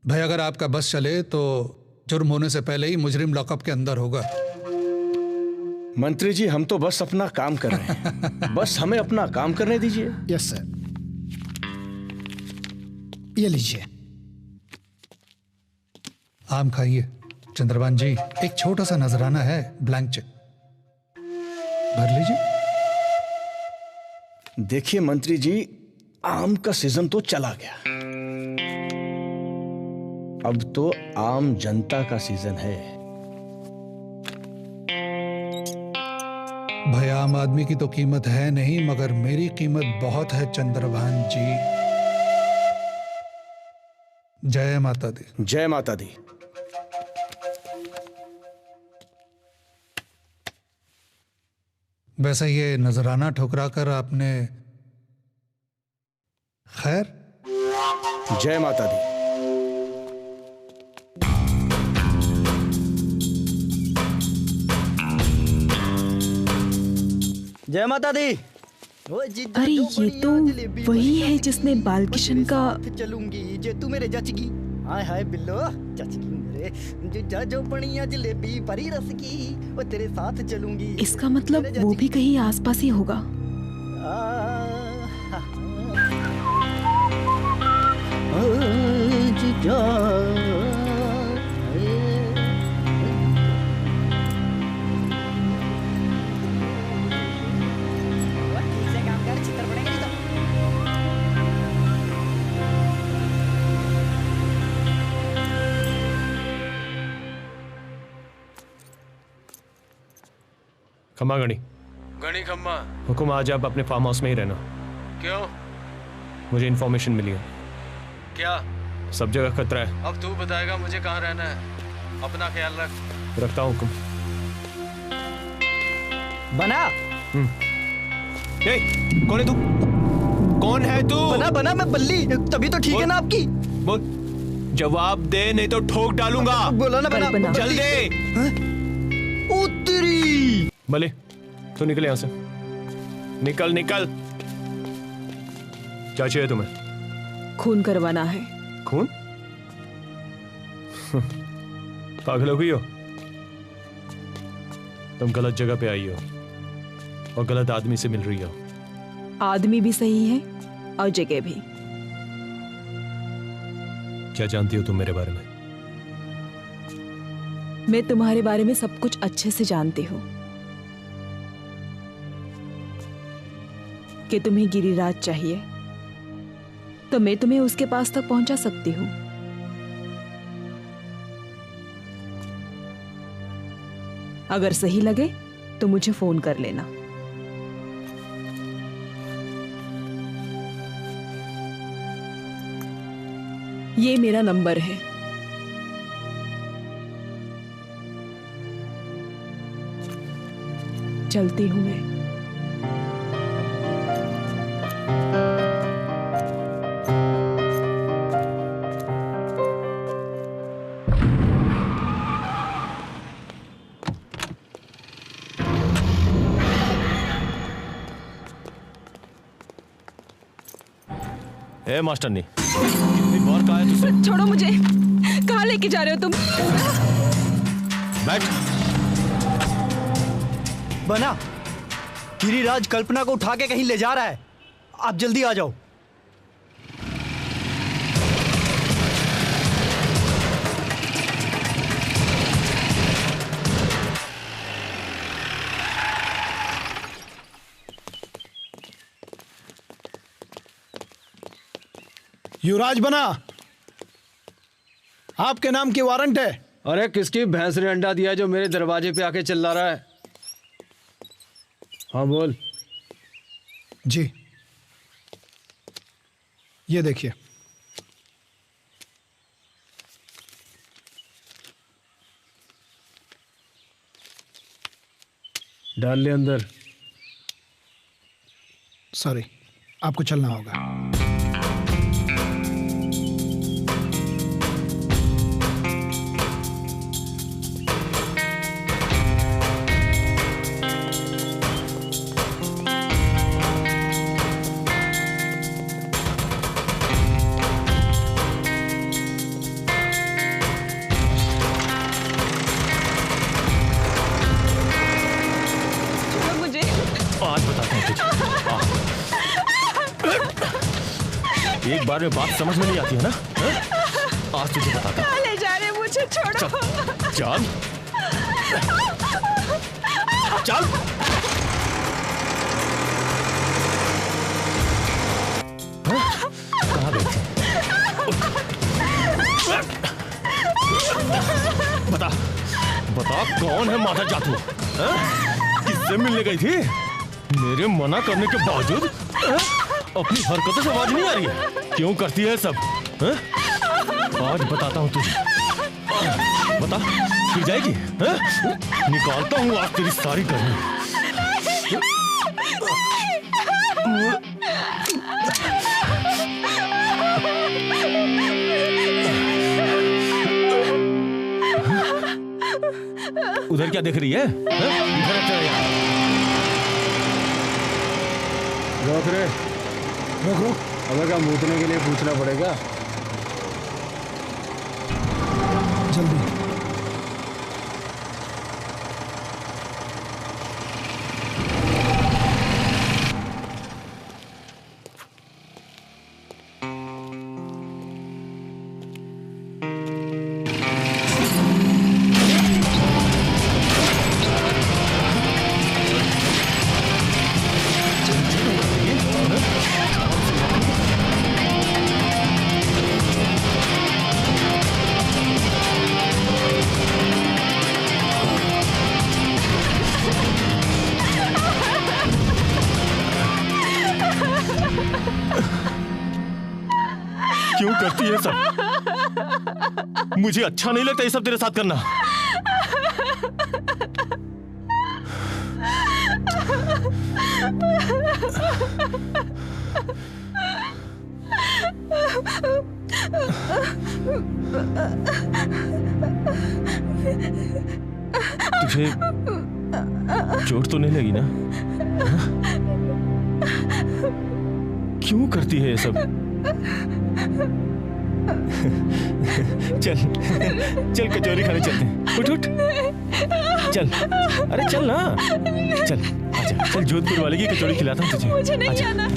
भाई, अगर आपका बस चले तो जुर्म होने से पहले ही मुजरिम लॉकअप के अंदर होगा। मंत्री जी, हम तो बस अपना काम कर रहे हैं। बस हमें अपना काम करने दीजिए। Yes sir. ये लीजिए। आम खाइए। चंद्रभान जी, एक छोटा सा नजराना है, ब्लैंक चेक भर लीजिए। देखिए मंत्री जी, आम का सीजन तो चला गया, अब तो आम जनता का सीजन है। भाई, आम आदमी की तो कीमत है नहीं, मगर मेरी कीमत बहुत है चंद्रभान जी। जय माता दी। जय माता दी। वैसे ये नजराना ठुकरा कर आपने खैर। जय माता दी। जय माता दी। अरे ये तो वही है जिसने बालकिशन का। चलूंगी जे तू मेरे जचगी। हाय हाय बिल्लो, जचगी मेरे जो जो पनिया जलेबी परी रस की, वो तेरे साथ चलूंगी। इसका मतलब वो भी कहीं आसपास ही होगा। खम्मा गणी। गणी खम्मा। हुकुम, आज आप अपने फार्म हाउस में ही रहना। क्यों? मुझे इन्फॉर्मेशन मिली है। क्या? सब जगह खतरा है। अब तू बताएगा मुझे कहाँ रहना है। अपना ख्याल रख। रखता हूँ हुकुम। बना। कौन है तू? कौन है तू? बना बना, मैं बल्ली। तभी तो ठीक है ना आपकी। बोल, जवाब दे नहीं तो ठोक डालूंगा। बोला ना बना। चल दे। उतरी। भले तो निकल यहां से। निकल निकल। क्या चाहिए तुम्हें? खून करवाना है। खून? पागल हो गई हो? तुम गलत जगह पे आई हो और गलत आदमी से मिल रही हो। आदमी भी सही है और जगह भी। क्या जानती हो तुम मेरे बारे में? मैं तुम्हारे बारे में सब कुछ अच्छे से जानती हूँ कि तुम्हें गिरिराज चाहिए, तो मैं तुम्हें उसके पास तक पहुंचा सकती हूँ। अगर सही लगे तो मुझे फोन कर लेना। ये मेरा नंबर है। चलती हूं मैं। ए मास्टरनी, कितनी बार कहा है तुझसे? छोड़ो मुझे, कहाँ लेके जा रहे हो तुम? बैठ। बना, गिरिराज कल्पना को उठा के कहीं ले जा रहा है, आप जल्दी आ जाओ। युवराज बना, आपके नाम की वारंट है। अरे किसकी भैंस ने अंडा दिया जो मेरे दरवाजे पे आके चिल्ला रहा है? हाँ बोल। जी ये देखिए। डाल ले अंदर। सॉरी, आपको चलना होगा। एक बार में बात समझ में नहीं आती है ना? आज तुझे बताता हूं। ले जा रहे मुझे, छोड़ो। चल चल। कहाँ गई? बता बता, कौन है माता जातू? किससे मिलने गई थी? मेरे मना करने के बावजूद अपनी हरकतों से आवाज नहीं आ रही है? क्यों करती है सब? आज बताता हूँ तुझे। बता, फिर जाएगी? निकालता हूँ आज तेरी सारी गर्मी। उधर क्या देख रही है? इधर चल। रोक रे, रोक रोक। अगर क्या मूतने के लिए पूछना पड़ेगा? जल्दी। क्यों करती है सब? मुझे अच्छा नहीं लगता ये सब तेरे साथ करना। तुझे चोट तो नहीं लगी ना? क्यों करती है ये सब? चल चल, कचौरी खाने चलते हैं। उठ उठ चल। अरे चल ना, चल आजा। चल जोधपुर वाले की कचौरी खिलाता हूँ तुझे। मुझे नहीं जाना।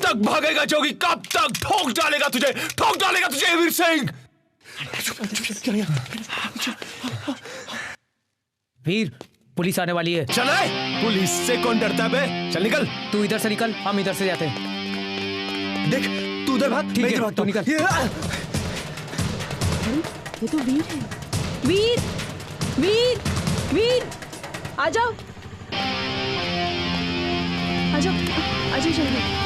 तक भागेगा जोगी? कब तक? ठोक डालेगा तुझे, ठोक डालेगा तुझे वीर सिंह। वीर, पुलिस आने वाली है। चले, पुलिस से कौन डरता है बे? चल निकल। तू इधर से निकल, हम इधर से जाते हैं। देख, तू उधर भाग, ठीक है, तू निकल। ये तो वीर है। वीर, वीर, वीर, आ जाओ, आ जाओ, आ जाओ जल्दी।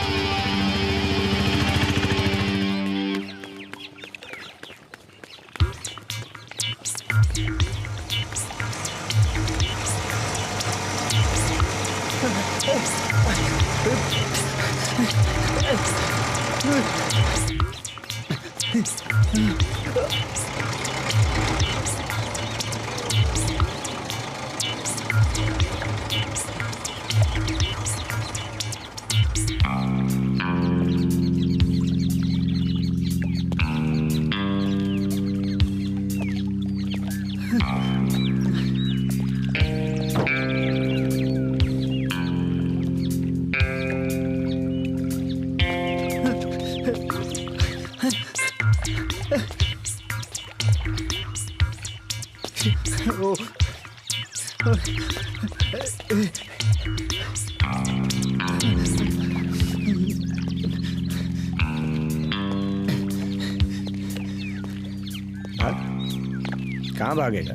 कहाँ भागेगा?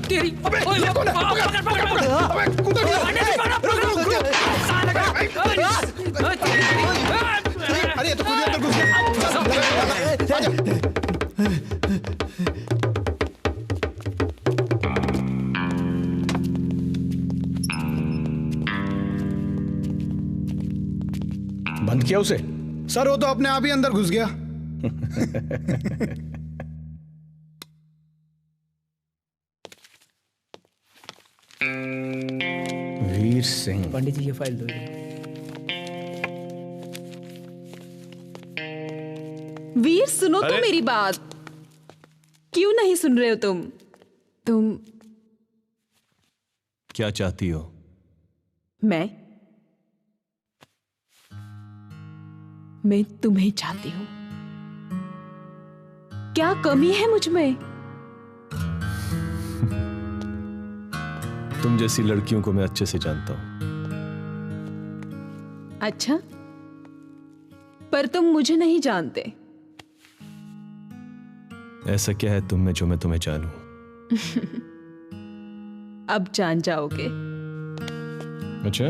तेरी अरे तो खुद अंदर घुस गया। बंद किया उसे? सर वो तो अपने आप ही अंदर घुस गया। वीर सिंह। पंडित जी ये फाइल दो। वीर, सुनो तो मेरी बात। क्यों नहीं सुन रहे हो तुम? क्या चाहती हो? मैं तुम्हें चाहती हूँ। क्या कमी है मुझ में? तुम जैसी लड़कियों को मैं अच्छे से जानता हूं। अच्छा, पर तुम मुझे नहीं जानते। ऐसा क्या है तुम में जो मैं तुम्हें जानूं? अब जान जाओगे। अच्छा?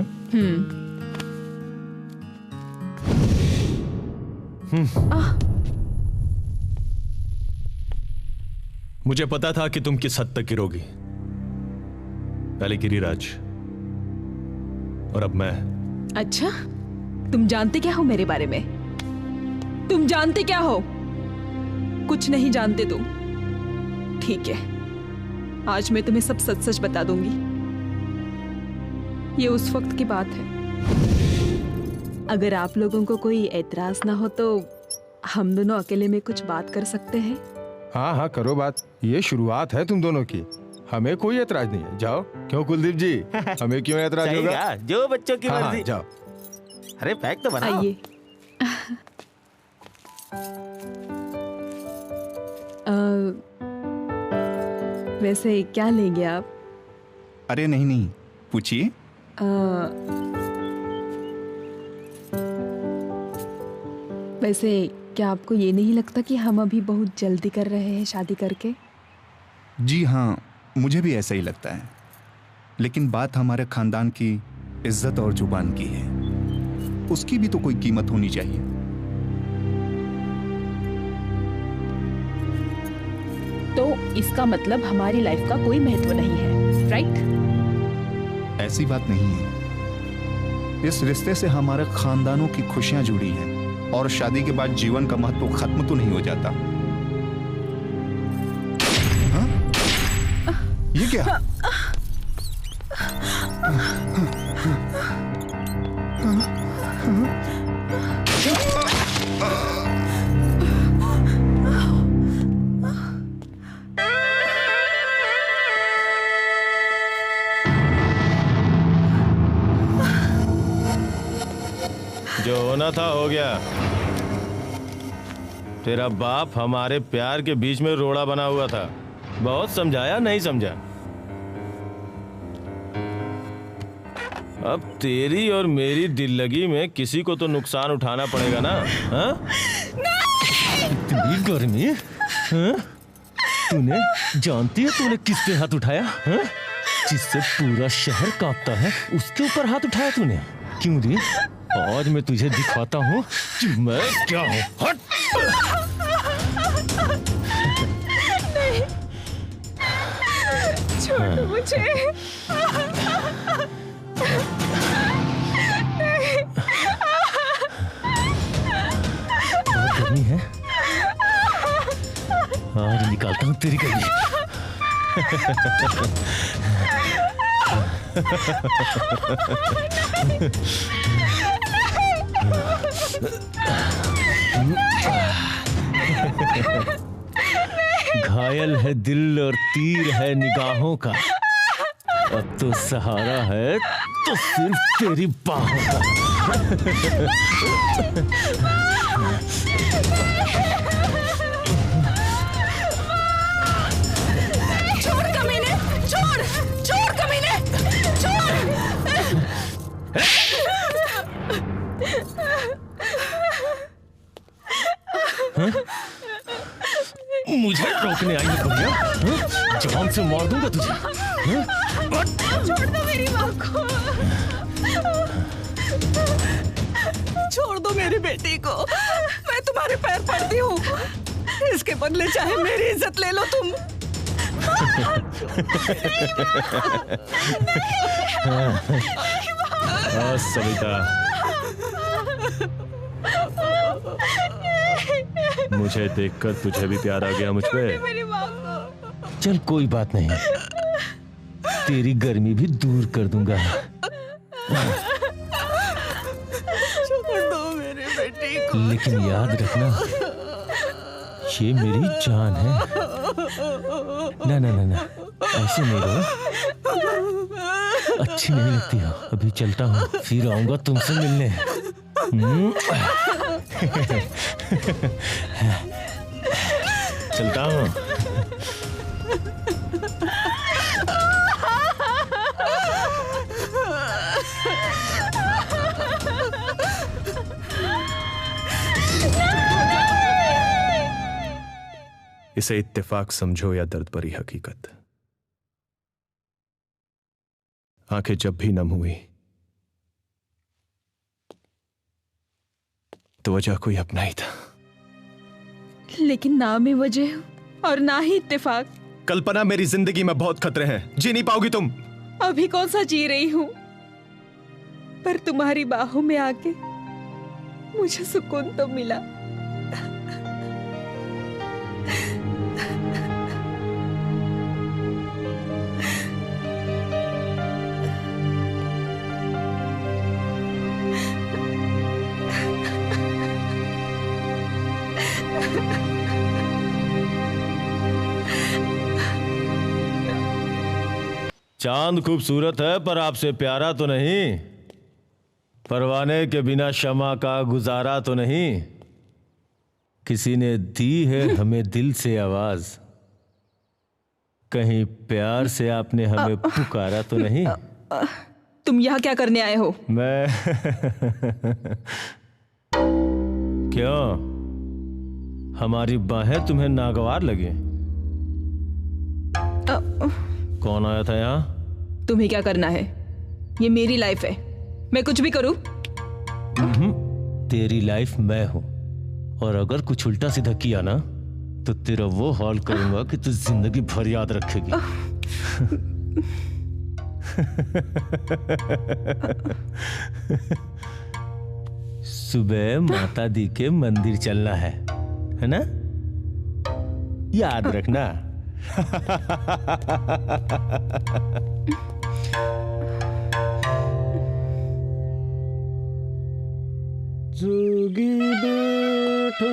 मुझे पता था कि तुम किस हद तक गिरोगी। पहले गिरिराज और अब मैं। अच्छा, तुम जानते क्या हो मेरे बारे में? तुम जानते क्या हो? कुछ नहीं जानते तुम। ठीक है, आज मैं तुम्हें सब सच सच बता दूंगी। ये उस वक्त की बात है। अगर आप लोगों को कोई एतराज ना हो तो हम दोनों अकेले में कुछ बात कर सकते हैं। हाँ हाँ करो बात, ये शुरुआत है तुम दोनों की, हमें कोई एतराज नहीं है। जाओ। क्यों कुलदीप जी, हमें क्यों एतराज होगा? जो बच्चों की मर्जी। हाँ, जाओ। अरे पैक तो बनाओ। आइए। वैसे क्या लेंगे आप? अरे नहीं नहीं, पूछिए। वैसे क्या आपको ये नहीं लगता कि हम अभी बहुत जल्दी कर रहे हैं शादी करके? जी हाँ, मुझे भी ऐसा ही लगता है, लेकिन बात हमारे खानदान की इज्जत और जुबान की है। उसकी भी तो कोई कीमत होनी चाहिए। तो इसका मतलब हमारी लाइफ का कोई महत्व नहीं है, राइट? ऐसी बात नहीं है। इस रिश्ते से हमारे खानदानों की खुशियां जुड़ी हैं और शादी के बाद जीवन का महत्व खत्म तो नहीं हो जाता। हाँ? ये क्या? जो होना था हो गया। तेरा बाप हमारे प्यार के बीच में रोड़ा बना हुआ था। बहुत समझाया, नहीं समझा। अब तेरी और मेरी दिल लगी में किसी को तो नुकसान उठाना पड़ेगा ना। हाँ? इतनी गर्मी, हाँ? तूने जानती है तूने किस पे हाथ उठाया? हाँ? जिससे पूरा शहर कांपता है उसके ऊपर हाथ उठाया तूने। क्यों दी? आज मैं तुझे दिखाता हूँ कि मैं क्या हूँ। हट! नहीं, छोड़ दो मुझे। बहुत गर्मी है, आज निकालता हूँ तेरी गर्मी। घायल है दिल और तीर है निगाहों का। अब तो सहारा है तो सिर्फ तेरी बाहों का। छोड़ कमीने, छोड़, छोड़ कमीने, छोड़। हाँ? मुझे रोकने आई है दुनिया? हाँ? जान से मार दूंगा तुझे। हाँ? छोड़ दो मेरी माँ को, छोड़ दो मेरी बेटी को। मैं तुम्हारे पैर पड़ती हूँ, इसके बदले चाहे मेरी इज्जत ले लो तुम। हाँ सविता, मुझे देखकर तुझे भी प्यार आ गया मुझ पे। चल कोई बात नहीं, तेरी गर्मी भी दूर कर दूंगा। छोड़ दो मेरी बेटी को। लेकिन याद रखना, ये मेरी जान है। ना ना ना ना, ऐसे नहीं रहो, अच्छी नहीं लगती हो। अभी चलता हूँ, फिर आऊंगा तुमसे मिलने। चलता हूँ। इसे इत्तेफाक समझो या दर्द भरी हकीकत, आंखें जब भी नम हुई तो वजह कोई अपना ही था। लेकिन ना में वजह और ना ही इत्तेफाक। कल्पना, मेरी जिंदगी में बहुत खतरे हैं, जी नहीं पाओगी तुम। अभी कौन सा जी रही हूँ, पर तुम्हारी बाहों में आके मुझे सुकून तो मिला। चांद खूबसूरत है पर आपसे प्यारा तो नहीं। परवाने के बिना शमा का गुजारा तो नहीं। किसी ने दी है हमें दिल से आवाज, कहीं प्यार से आपने हमें पुकारा तो नहीं। तुम यहाँ क्या करने आए हो? मैं क्यों, हमारी बाहें तुम्हें नागवार लगी? कौन आया था यहाँ? तुम्हें क्या करना है? ये मेरी लाइफ है, मैं कुछ भी करूं? तेरी लाइफ मैं हूं, और अगर कुछ उल्टा सीधा किया ना तो तेरा वो हाल करूंगा कि तू जिंदगी भर याद रखेगी। सुबह माता दी के मंदिर चलना है ना? याद रखना। जोगी बैठा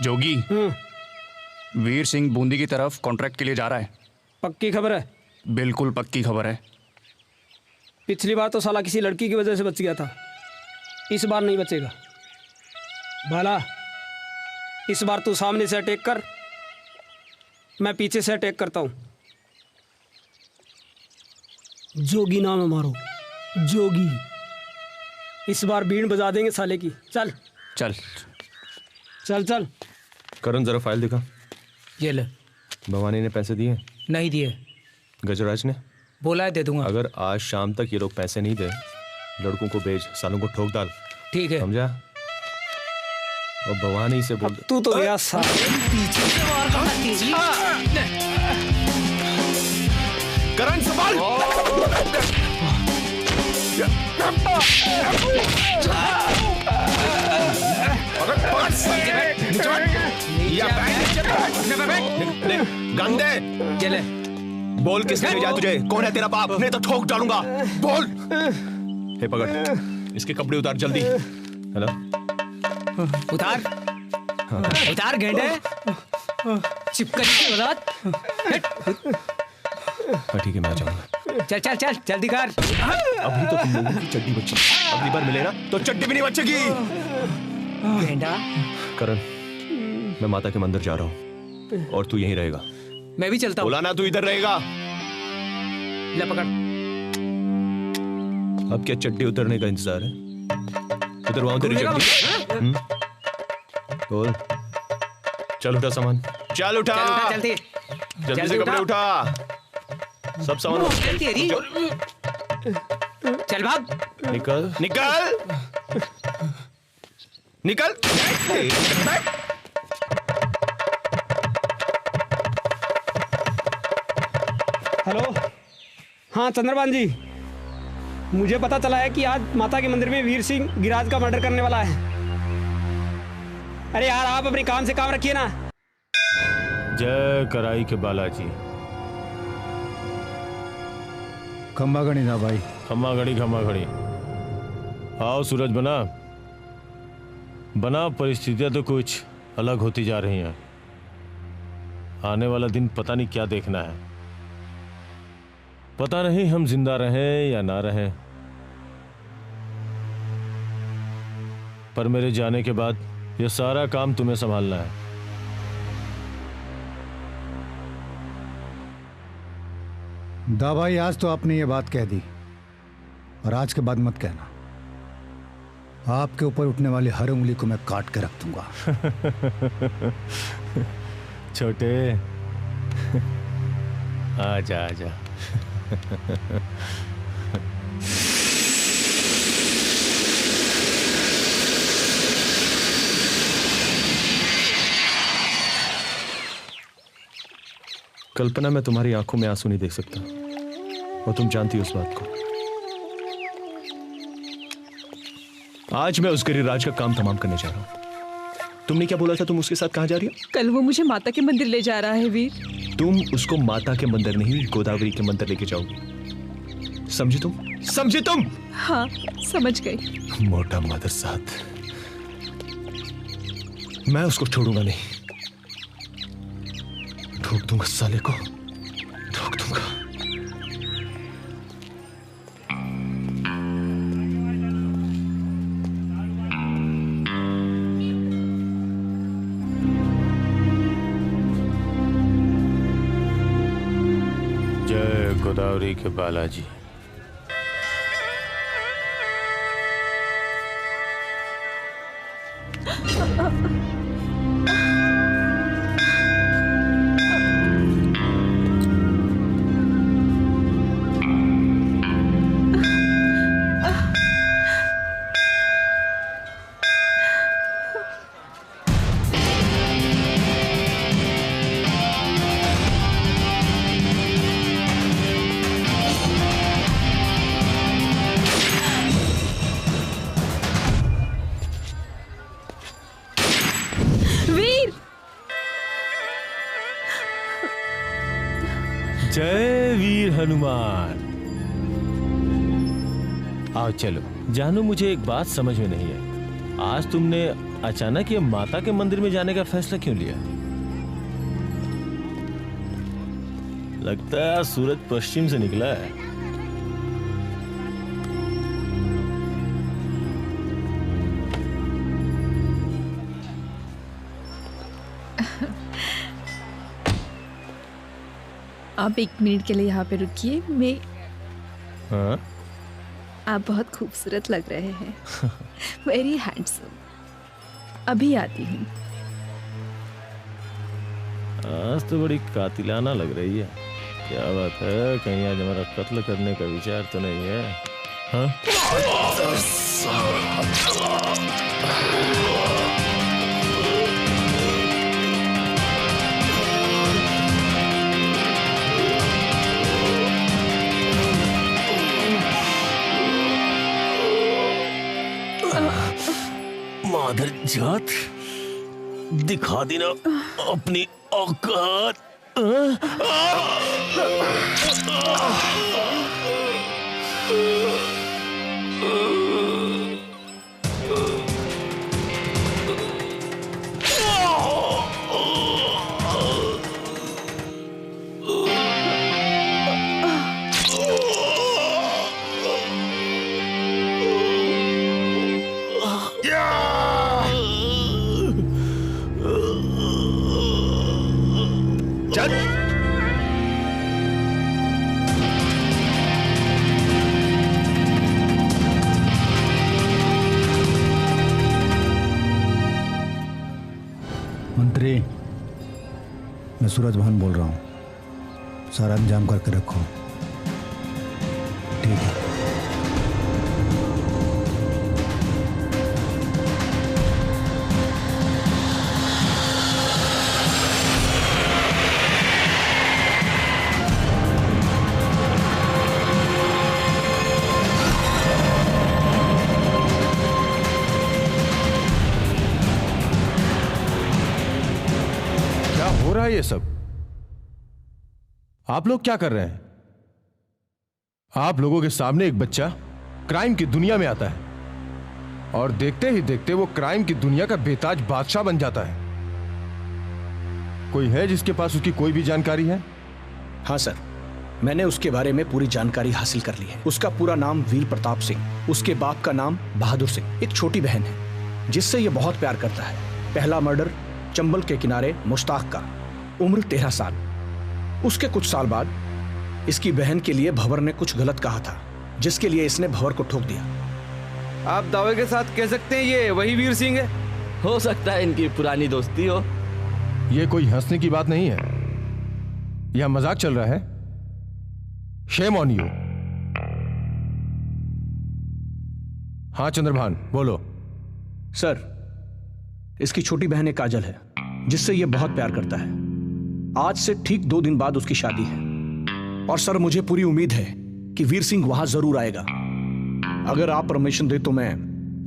जोगी, वीर सिंह बूंदी की तरफ कॉन्ट्रैक्ट के लिए जा रहा है। पक्की खबर है? बिल्कुल पक्की खबर है। पिछली बार तो साला किसी लड़की की वजह से बच गया था, इस बार नहीं बचेगा। बाला, इस बार तू सामने से अटैक कर, मैं पीछे से अटैक करता हूँ। जोगी नाम है मारो, जोगी। इस बार बीन बजा देंगे साले की। चल चल चल चल। करण जरा फाइल दिखा। ये ले। भवानी ने पैसे दिए? नहीं दिए। गजराज ने बोला है दे दूंगा। अगर आज शाम तक ये लोग पैसे नहीं दे, लड़कों को भेज, सालों को ठोक डाल। ठीक है, समझा? और भवानी से बोल। तू तो गया पीछे से मार करण संभाल। गंदे चले। बोल किसने भेजा तुझे? कौन है तेरा बाप? नहीं तो ठोक डालूंगा। बोल। हे पकड़, इसके कपड़े उतार जल्दी। हेलो, उतार उतार गेंडे, चिपकली की औलाद। हाँ ठीक है, मैं आ जाऊंगा। चल चल चल जल्दी कर। अभी तो तुम लोगों की चड्डी बची, अगली बार मिले ना तो चड्डी भी नहीं बचेगी। गेंडा। करण, मैं माता के मंदिर जा रहा हूँ और तू यहीं रहेगा। मैं भी चलता हूँ। बोला ना तू इधर रहेगा। ले पकड़। अब क्या चड्डी उतरने का इंतजार है? उधर वहां तेरी चड्डी। बोल। चल उठा सामान। चल उठा जल्दी जल्दी से कपड़े उठा। सब सामान तेरी। चल भाग। निकल निकल निकल। हेलो, हाँ चंद्रभान जी, मुझे पता चला है कि आज माता के मंदिर में वीर सिंह गिराज का मर्डर करने वाला है। अरे यार, आप अपने काम से काम रखिए ना। जय कराई के बालाजी। खम्बा घड़ी ना भाई। खम्मा घड़ी खम्मा घड़ी। आओ सूरज बना बना। परिस्थितियां तो कुछ अलग होती जा रही हैं। आने वाला दिन पता नहीं क्या देखना है। पता नहीं हम जिंदा रहें या ना रहें, पर मेरे जाने के बाद यह सारा काम तुम्हें संभालना है। दा भाई, आज तो आपने ये बात कह दी और आज के बाद मत कहना। आपके ऊपर उठने वाली हर उंगली को मैं काट के रख दूंगा। छोटे आजा आजा। कल्पना, मैं तुम्हारी आंखों में आंसू नहीं देख सकता और तुम जानती हो उस बात को। आज मैं उस गिरिराज का काम तमाम करने जा रहा हूं। तुमने क्या बोला था? तुम उसके साथ कहां जा रही हो? कल वो मुझे माता के मंदिर ले जा रहा है वीर। तुम उसको माता के मंदिर नहीं, गोदावरी के मंदिर लेके जाओगी। समझी तुम? समझी तुम? हाँ, समझ गई। मोटा मदर साथ, मैं उसको छोड़ूंगा नहीं। ठोक दूंगा साले को, ठोक दूंगा। जय गोदावरी के बालाजी। जय वीर हनुमान। आओ चलो। जानू, मुझे एक बात समझ में नहीं है। आज तुमने अचानक ये माता के मंदिर में जाने का फैसला क्यों लिया? लगता है आज सूरज पश्चिम से निकला है। आप 1 मिनट के लिए यहाँ पे रुकिए। मैं हाँ? आप बहुत खूबसूरत लग रहे हैं। Very handsome. अभी आती हूँ। आज तो बड़ी कातिलाना लग रही है। क्या बात है, कहीं आज हमारा कत्ल करने का विचार तो नहीं है? हाँ? मादर जात, दिखा दी ना अपनी औकात। मंत्री, मैं सूरज भान बोल रहा हूँ। सारा इंतजाम करके रखो। ठीक है। ये सब आप लोग क्या कर रहे हैं? आप लोगों के सामने एक बच्चा क्राइम की दुनिया में आता है और देखते ही देखते वो क्राइम की दुनिया का बेताज बादशाह बन जाता है। कोई है जिसके पास उसकी कोई भी जानकारी है? हाँ सर, मैंने उसके बारे में पूरी जानकारी हासिल कर ली है। उसका पूरा नाम वीर प्रताप सिंह, उसके बाप का नाम बहादुर सिंह। एक छोटी बहन है जिससे ये बहुत प्यार करता है। पहला मर्डर चंबल के किनारे मुश्ताक का, उम्र 13 साल। उसके कुछ साल बाद इसकी बहन के लिए भंवर ने कुछ गलत कहा था, जिसके लिए इसने भंवर को ठोक दिया। आप दावे के साथ कह सकते हैं ये वही वीर सिंह है? हो सकता है इनकी पुरानी दोस्ती हो। ये कोई हंसने की बात नहीं है, यह मजाक चल रहा है। Shame on you. हाँ चंद्रभान, बोलो। सर, इसकी छोटी बहन एक काजल है जिससे ये बहुत प्यार करता है। आज से ठीक 2 दिन बाद उसकी शादी है और सर मुझे पूरी उम्मीद है कि वीर सिंह वहां जरूर आएगा। अगर आप परमिशन दे तो मैं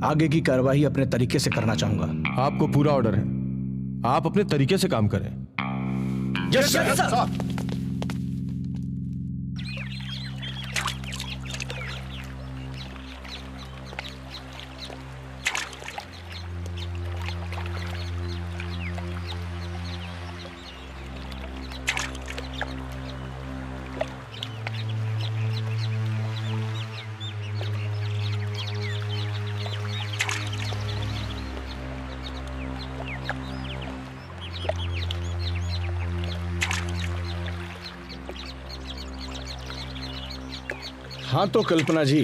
आगे की कार्रवाई अपने तरीके से करना चाहूंगा। आपको पूरा ऑर्डर है, आप अपने तरीके से काम करें। Yes sir. हाँ तो कल्पना जी,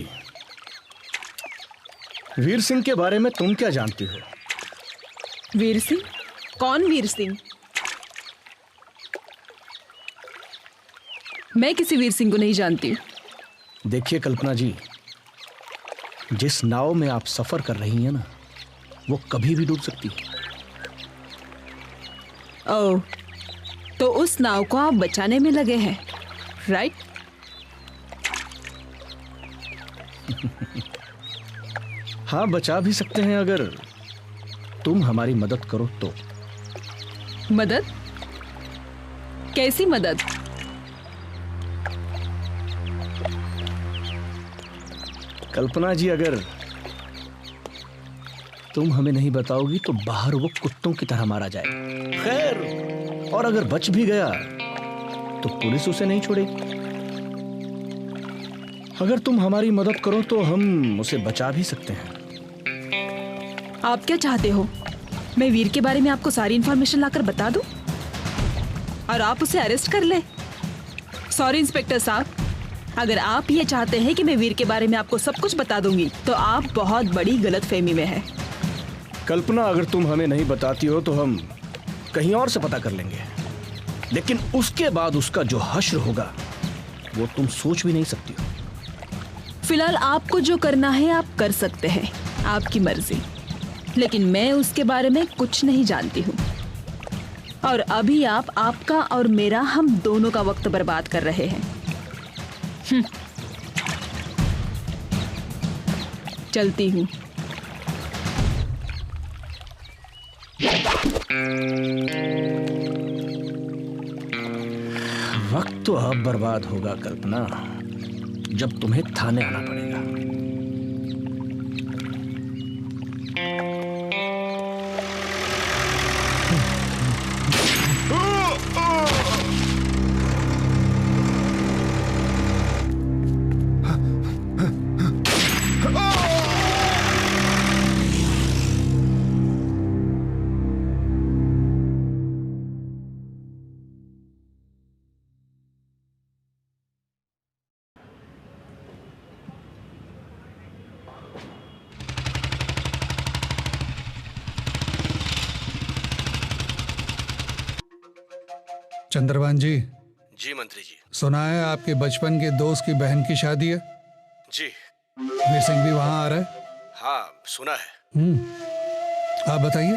वीर सिंह के बारे में तुम क्या जानती हो? वीर सिंह? कौन वीर सिंह? मैं किसी वीर सिंह को नहीं जानती। देखिए कल्पना जी, जिस नाव में आप सफर कर रही हैं ना, वो कभी भी डूब सकती है। ओह, तो उस नाव को आप बचाने में लगे हैं, राइट? हाँ, बचा भी सकते हैं अगर तुम हमारी मदद करो तो। मदद? कैसी मदद? कल्पना जी, अगर तुम हमें नहीं बताओगी तो बाहर वो कुत्तों की तरह मारा जाएगा। खैर, और अगर बच भी गया तो पुलिस उसे नहीं छोड़ेगी। अगर तुम हमारी मदद करो तो हम उसे बचा भी सकते हैं। आप क्या चाहते हो? मैं वीर के बारे में आपको सारी इंफॉर्मेशन लाकर बता दूं और आप उसे अरेस्ट कर ले? सॉरी इंस्पेक्टर साहब, अगर आप ये चाहते हैं कि मैं वीर के बारे में आपको सब कुछ बता दूंगी तो आप बहुत बड़ी गलतफहमी में हैं। कल्पना, अगर तुम हमें नहीं बताती हो तो हम कहीं और से पता कर लेंगे, लेकिन उसके बाद उसका जो हश्र होगा वो तुम सोच भी नहीं सकती हो। फिलहाल आपको जो करना है आप कर सकते हैं, आपकी मर्जी, लेकिन मैं उसके बारे में कुछ नहीं जानती हूँ। और अभी आप आपका और मेरा, हम दोनों का वक्त बर्बाद कर रहे हैं। चलती हूँ। वक्त तो अब बर्बाद होगा कल्पना, जब तुम्हें थाने आना पड़ेगा। चंद्रभान जी। जी मंत्री जी। सुना है आपके बचपन के दोस्त की बहन की शादी है? जी। वीर सिंह भी वहां आ रहा है? हाँ, सुना है। आप बताइए,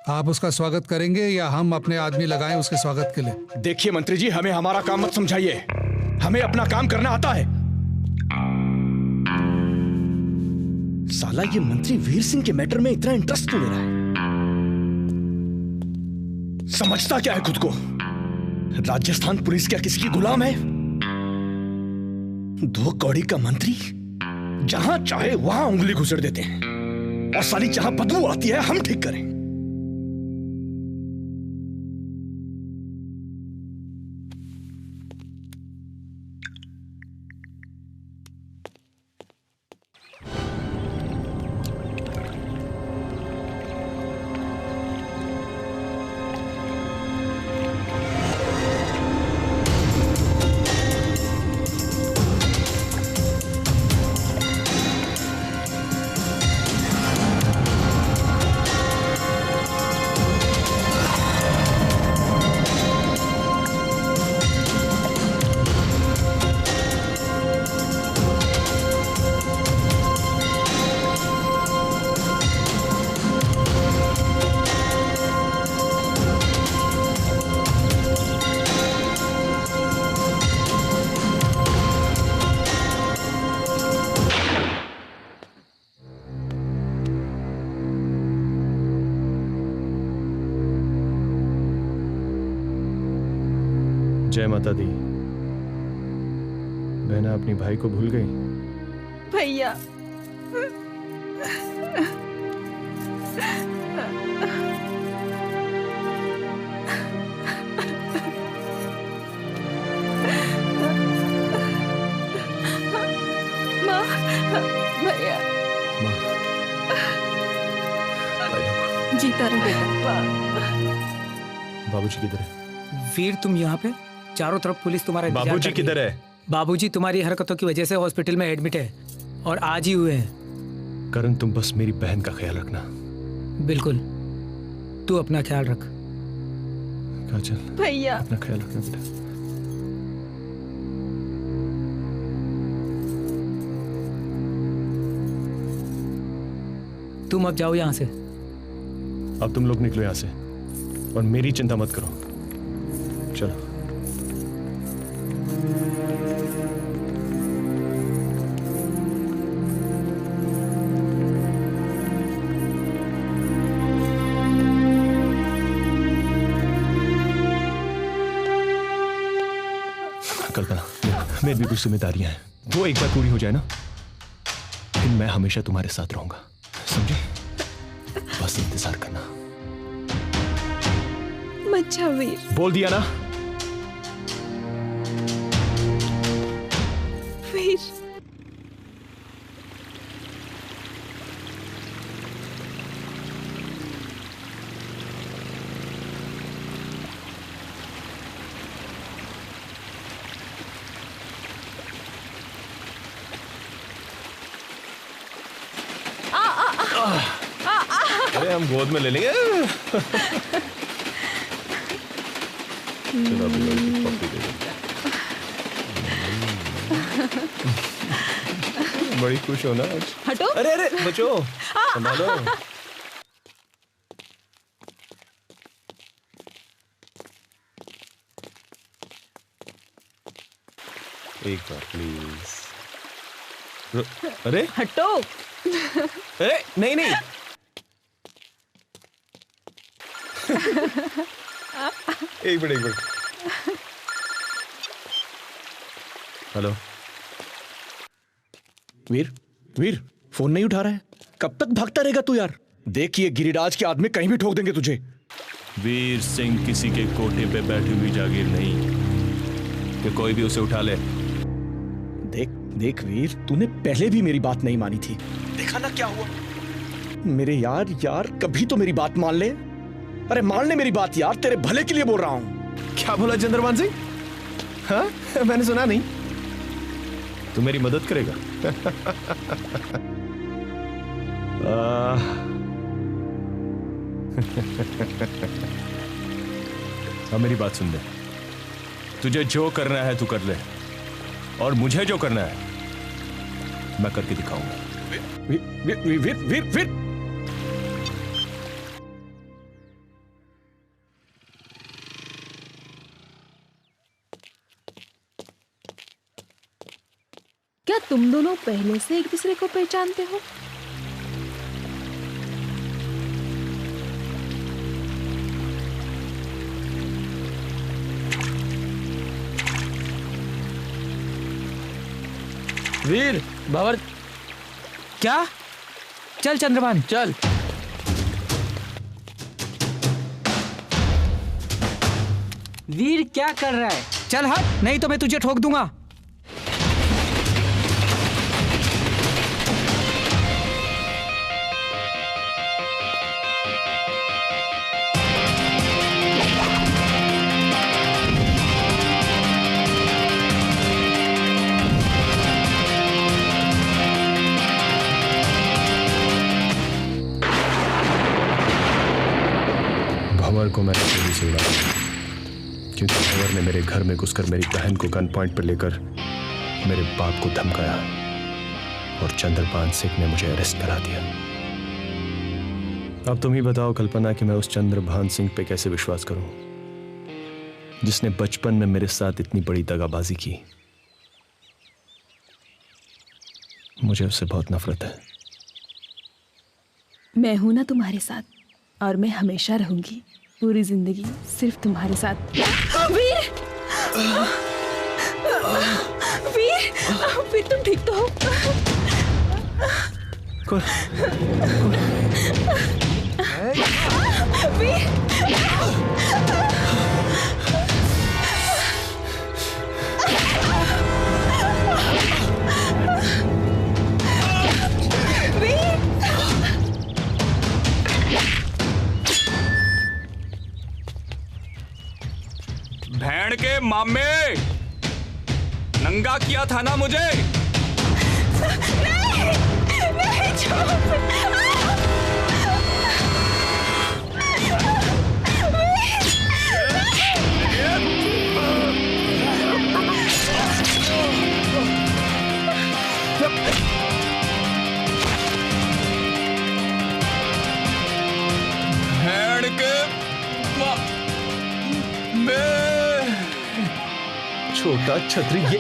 आप उसका स्वागत करेंगे या हम अपने आदमी लगाएं उसके स्वागत के लिए? देखिए मंत्री जी, हमें हमारा काम मत समझाइए, हमें अपना काम करना आता है। साला ये मंत्री वीर सिंह के मैटर में इतना इंटरेस्ट क्यों ले रहा है? समझता क्या है खुद को? राजस्थान पुलिस क्या किसी की गुलाम है? 2 कौड़ी का मंत्री जहां चाहे वहां उंगली घुसेड़ देते हैं, और साली जहां बदबू आती है हम ठीक करें। जय माता दी। बहना अपनी भाई को भूल गई? भैया, माँ, भैया, जीता रहे बेटा। बाबूजी किधर है? वीर, तुम यहाँ पे? चारों तरफ पुलिस तुम्हारा इंतजार कर रही बाबूजी किधर है? बाबूजी तुम्हारी हरकतों की वजह से हॉस्पिटल में एडमिट है और आज ही हुए हैं। करण, तुम बस मेरी बहन का ख्याल रखना। बिल्कुल, तू अपना ख्याल रख। काजल, भैया, अपना ख्याल रखना बेटा। तुम अब जाओ यहाँ से। अब तुम लोग निकलो यहाँ से और मेरी चिंता मत करो। चलो। कल्पना, मेरी भी कुछ जिम्मेदारियां हैं, वो एक बार पूरी हो जाए ना, फिर मैं हमेशा तुम्हारे साथ रहूंगा, समझे? बस इंतजार करना। मच्छा वीर, बोल दिया ना? हम गोद में ले लेंगे। चलो अभी पप्पी दे दो। बड़ी खुश हो ना आज। हटो। अरे अरे बचो, संभालो। एक बार प्लीज। अरे हटो। अरे नहीं नहीं। एक मिनट। हेलो वीर, वीर फोन नहीं उठा रहा है। कब तक भागता रहेगा तू यार? देखिए गिरिराज के आदमी कहीं भी ठोक देंगे तुझे। वीर सिंह किसी के कोठे पे बैठी हुई जागीर नहीं कि कोई भी उसे उठा ले। देख देख वीर, तूने पहले भी मेरी बात नहीं मानी थी, देखा ना क्या हुआ। मेरे यार कभी तो मेरी बात मान ले। अरे मान ले मेरी बात यार, तेरे भले के लिए बोल रहा हूं। क्या बोला चंद्रभान सिंह? हाँ मैंने सुना नहीं। तू मेरी मदद करेगा? हाँ मेरी बात सुन ले। तुझे जो करना है तू कर ले, और मुझे जो करना है मैं करके दिखाऊंगा। वीर क्या तुम दोनों पहले से एक दूसरे को पहचानते हो? वीर बाबर, क्या? चल चंद्रभान चल। वीर क्या कर रहा है? चल हट, नहीं तो मैं तुझे ठोक दूंगा। भंवर को मैंने गोली से उड़ा दिया, क्योंकि भंवर ने मेरे घर में घुसकर मेरी बहन को गन पॉइंट पर लेकर मेरे बाप को धमकाया और चंद्रभान सिंह ने मुझे अरेस्ट करा दिया। अब तुम ही बताओ कल्पना कि मैं उस चंद्रभान सिंह पे कैसे विश्वास करूं, जिसने बचपन में मेरे साथ इतनी बड़ी दगाबाजी की। मुझे उससे बहुत नफरत है। मैं हूं ना तुम्हारे साथ, और मैं हमेशा रहूंगी, पूरी जिंदगी सिर्फ तुम्हारे साथ। वीर! वीर तुम ठीक तो हो? वीर! भैंड के मामे, नंगा किया था ना मुझे? नहीं भैंड के छोटा छतरी ये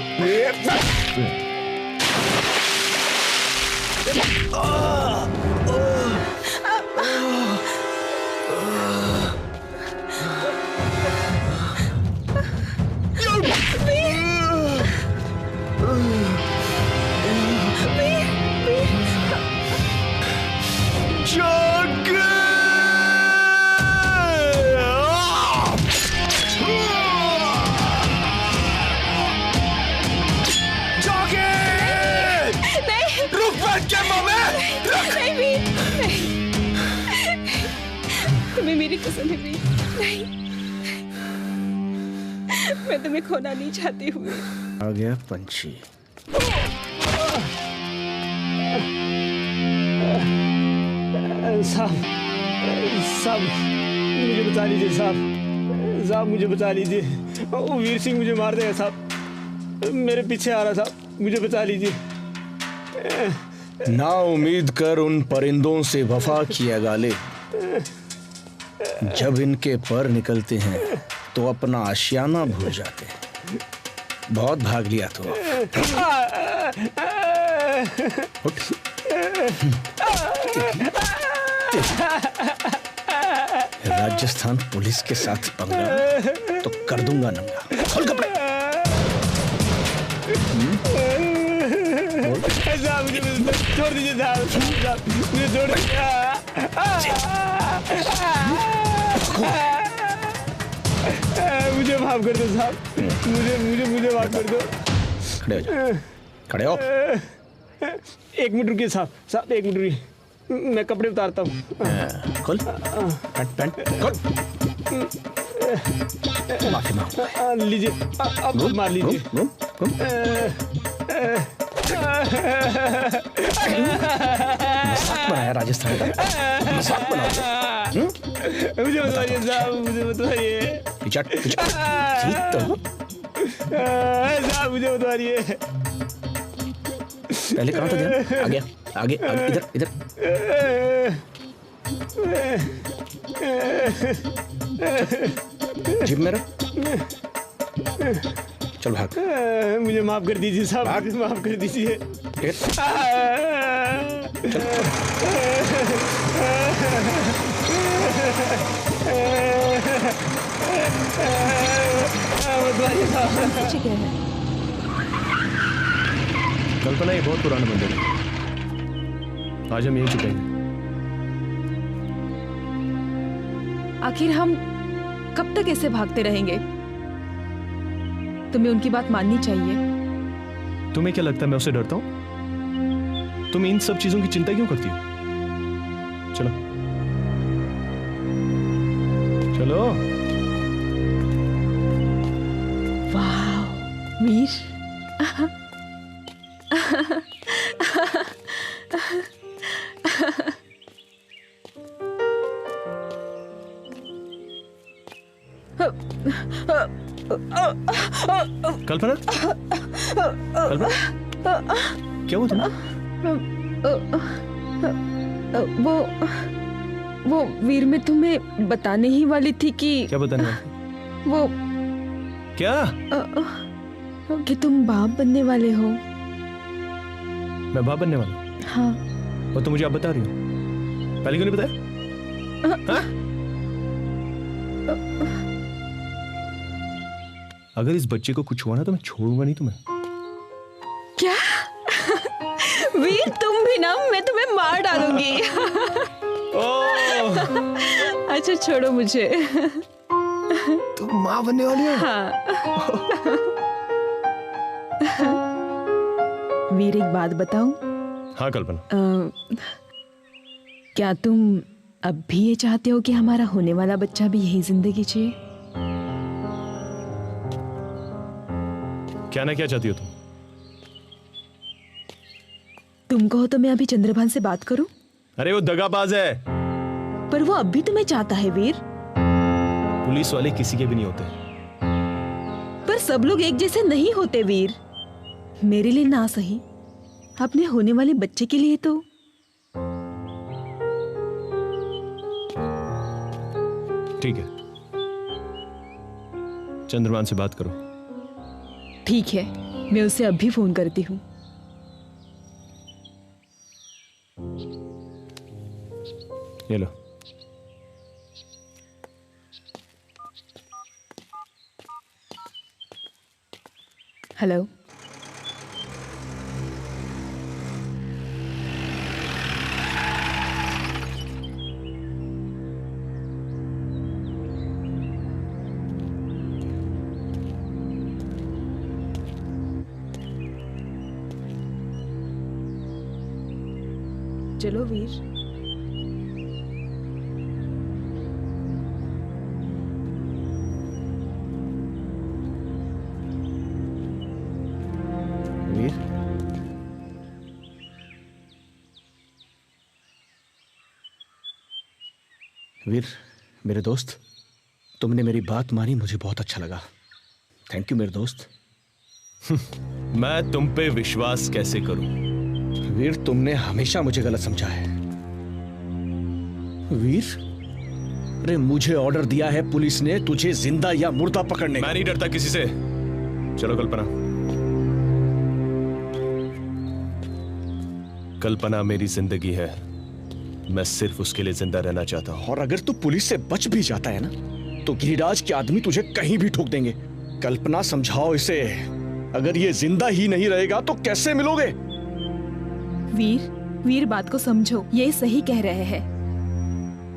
तुम्हें मेरी कसम है वीर, नहीं, मैं तुम्हें खोना नहीं चाहती हूँ। आ गया पंछी। साहब साहब मुझे बचा लीजिए साहब, साहब मुझे बचा लीजिए। वो वीर सिंह मुझे मार देगा साहब, मेरे पीछे आ रहा साहब, मुझे बचा लीजिए। ना उम्मीद कर उन परिंदों से वफा किया गाले, जब इनके पर निकलते हैं तो अपना आशियाना भूल जाते हैं। बहुत भाग लिया तो उठ। राजस्थान पुलिस के साथ पंगा तो कर दूंगा नंगा। खोल कपड़े। साहब मुझे छोड़ दीजिए साहब, मुझे छोड़ दीजिए। मुझे माफ कर दो साहब, मुझे मुझे मुझे माफ कर दो। खड़े हो जाओ, खड़े हो। एक मिनट रुकिए साहब, साहब एक मिनट रुकिए, मैं कपड़े उतारता हूँ। खोल पैंट खोल। माफी मांगो। लीजिए, अब मार लीजिए। मजाक बनाया राजस्थान का, मजाक बनाओ। मुझे बताइए साहब, मुझे बताइए। पीछे पीछे साहब मुझे बताइए। पहले कहाँ था ध्यान? आगे आगे आगे, इधर इधर। जिप में रख। चल भाग। मुझे माफ कर दीजिए साहब, मुझे माफ कर दीजिए। कल्पना ये बहुत पुराना मंदिर है, आज हम यहीं चुकेंगे। आखिर हम कब तक ऐसे भागते रहेंगे? तुम्हें उनकी बात माननी चाहिए। तुम्हें क्या लगता है मैं उससे डरता हूं? तुम इन सब चीजों की चिंता क्यों करती हो? चलो चलो। वाह वीर। कल्पना, कल्पना क्या हुआ तुम्हें? वो वीर मैं तुम्हें बताने ही वाली थी कि क्या बताने वाली? वो क्या? कि तुम बाप बनने वाले हो। मैं बाप बनने वाला हूँ? हाँ। और तुम मुझे अब बता रही हो? पहले क्यों नहीं बताया? अगर इस बच्चे को कुछ हुआ ना तो मैं छोड़ूंगा नहीं तुम्हें। क्या? वीर तुम भी ना, मैं तुम्हें मार डालूंगी। अच्छा छोड़ो मुझे। तुम माँ बनने वाली हो? हाँ। वीर एक बात बताऊं? हाँ कल्पना। क्या तुम अब भी ये चाहते हो कि हमारा होने वाला बच्चा भी यही जिंदगी जिए? क्या ना क्या चाहती हो तुम? तुम कहो तो मैं अभी चंद्रभान से बात करूं? अरे वो दगाबाज है। पर वो अब भी तुम्हें चाहता है वीर। पुलिस वाले किसी के भी नहीं होते। पर सब लोग एक जैसे नहीं होते वीर। मेरे लिए ना सही, अपने होने वाले बच्चे के लिए तो। ठीक है, चंद्रभान से बात करो। ठीक है, मैं उसे अभी फोन करती हूँ। ये लो। हेलो। चलो वीर। वीर, वीर, मेरे दोस्त, तुमने मेरी बात मानी, मुझे बहुत अच्छा लगा। थैंक यू मेरे दोस्त। मैं तुम पे विश्वास कैसे करूं? वीर, तुमने हमेशा मुझे गलत समझा है। वीर, अरे मुझे ऑर्डर दिया है पुलिस ने तुझे जिंदा या मुर्दा पकड़ने का। मैं नहीं डरता किसी से। चलो कल्पना। कल्पना मेरी जिंदगी है, मैं सिर्फ उसके लिए जिंदा रहना चाहता हूं। और अगर तू पुलिस से बच भी जाता है ना, तो गिरिराज के आदमी तुझे कहीं भी ठोक देंगे। कल्पना, समझाओ इसे, अगर ये जिंदा ही नहीं रहेगा तो कैसे मिलोगे? वीर बात को समझो, ये सही कह रहे हैं।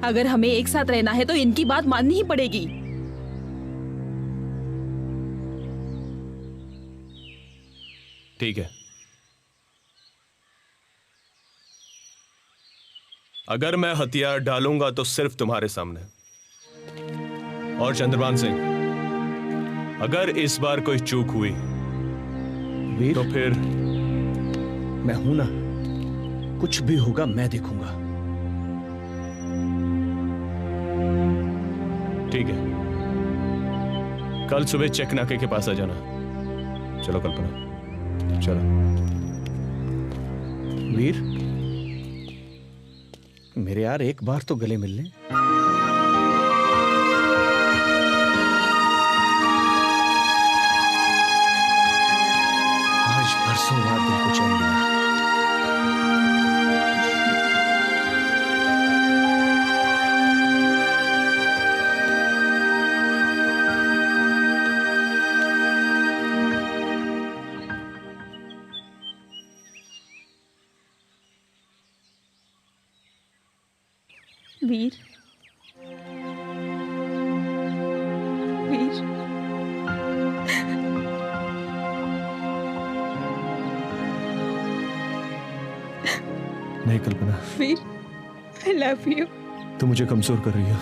अगर हमें एक साथ रहना है तो इनकी बात माननी ही पड़ेगी। ठीक है, अगर मैं हथियार डालूंगा तो सिर्फ तुम्हारे सामने। और चंद्रभान सिंह, अगर इस बार कोई चूक हुई वीर, तो फिर मैं हूं ना, कुछ भी होगा मैं देखूंगा। ठीक है, कल सुबह चेक नाके के पास आ जाना। चलो कल्पना, चलो। वीर, मेरे यार एक बार तो गले मिल लें। आज बरसों बाद दिल को चैन मिला। वीर, नहीं कल्पना, वीर, I love you। तुम मुझे कमजोर कर रही हो।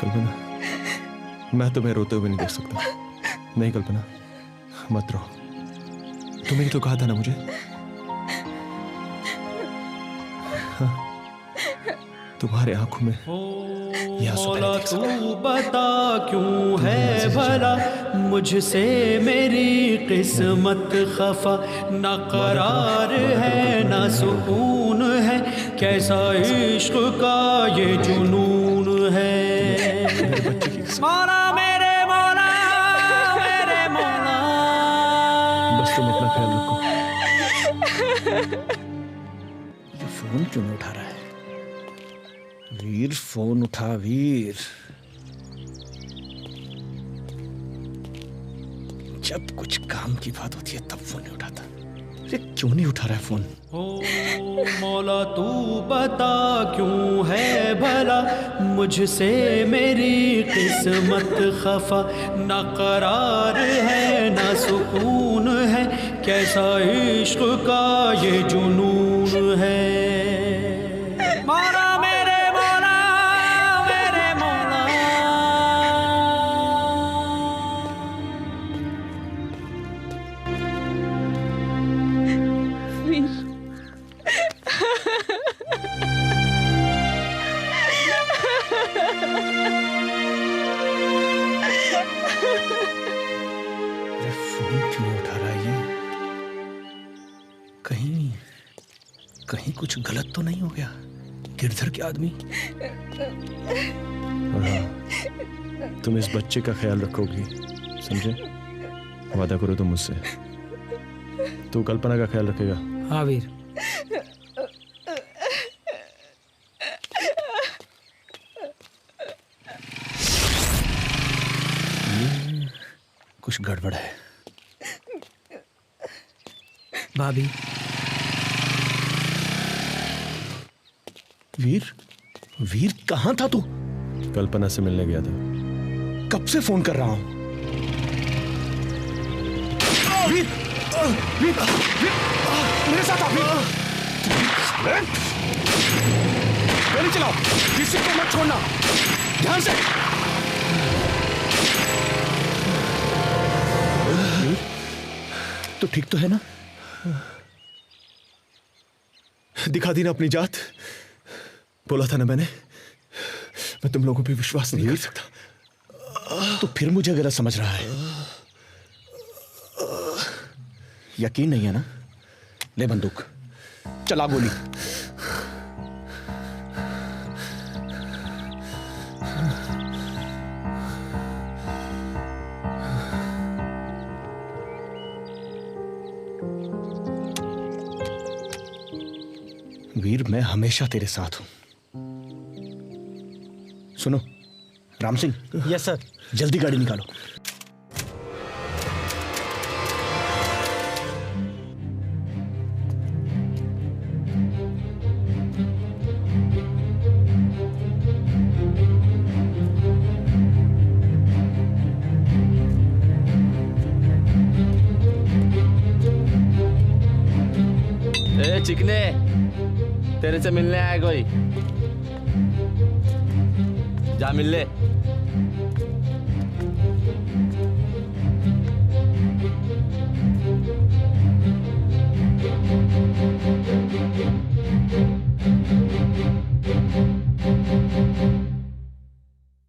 कल्पना, मैं तुम्हें रोते हुए नहीं देख सकता। नहीं कल्पना, मत रो। तुमने तो कहा था ना मुझे। हाँ, तुम्हारे आंखों में मौला तू बता क्यों है भला मुझसे मेरी किस्मत खफा, ना करार है ना सुकून है, कैसा इश्क का ये जुनून है। मौला मेरे मौला मेरे मौला, बस तुम अपना ख्याल रखो। ये फोन क्यों नहीं उठा रहा है? वीर, फोन उठा वीर। जब कुछ काम की बात होती है तब फोन नहीं उठाता। अरे क्यों नहीं उठा रहा है फोन? ओ मौला तू बता क्यों है भला मुझसे मेरी किस्मत खफा, ना करार है ना सुकून है, कैसा इश्क का ये जुनून है। मौला मेरे मौला मेरे मौला। फोन क्यों नहीं उठा रहा है ये? कहीं कुछ गलत तो नहीं हो गया? गिरधर के आदमी। तुम इस बच्चे का ख्याल रखोगी, समझे? वादा करो तुम मुझसे। तू कल्पना का ख्याल रखेगा? हाँ वीर। कुछ गड़बड़ है। भाभी। वीर कहाँ था तू? कल्पना से मिलने गया था। कब से फोन कर रहा हूं? वीर, मेरे साथ आ वीर। गोली चलाओ, किसी को मत छोड़ना, ध्यान से। तो ठीक तो है ना? दिखा दी ना अपनी जात। बोला था ना मैंने, मैं तुम लोगों पे विश्वास नहीं कर सकता। तो फिर मुझे गलत समझ रहा है। यकीन नहीं है ना? ले बंदूक, चला गोली। वीर, मैं हमेशा तेरे साथ हूं। सुनो राम सिंह। Yes sir. जल्दी गाड़ी निकालो। चिकने, तेरे से मिलने आया कोई? जा मिल ले।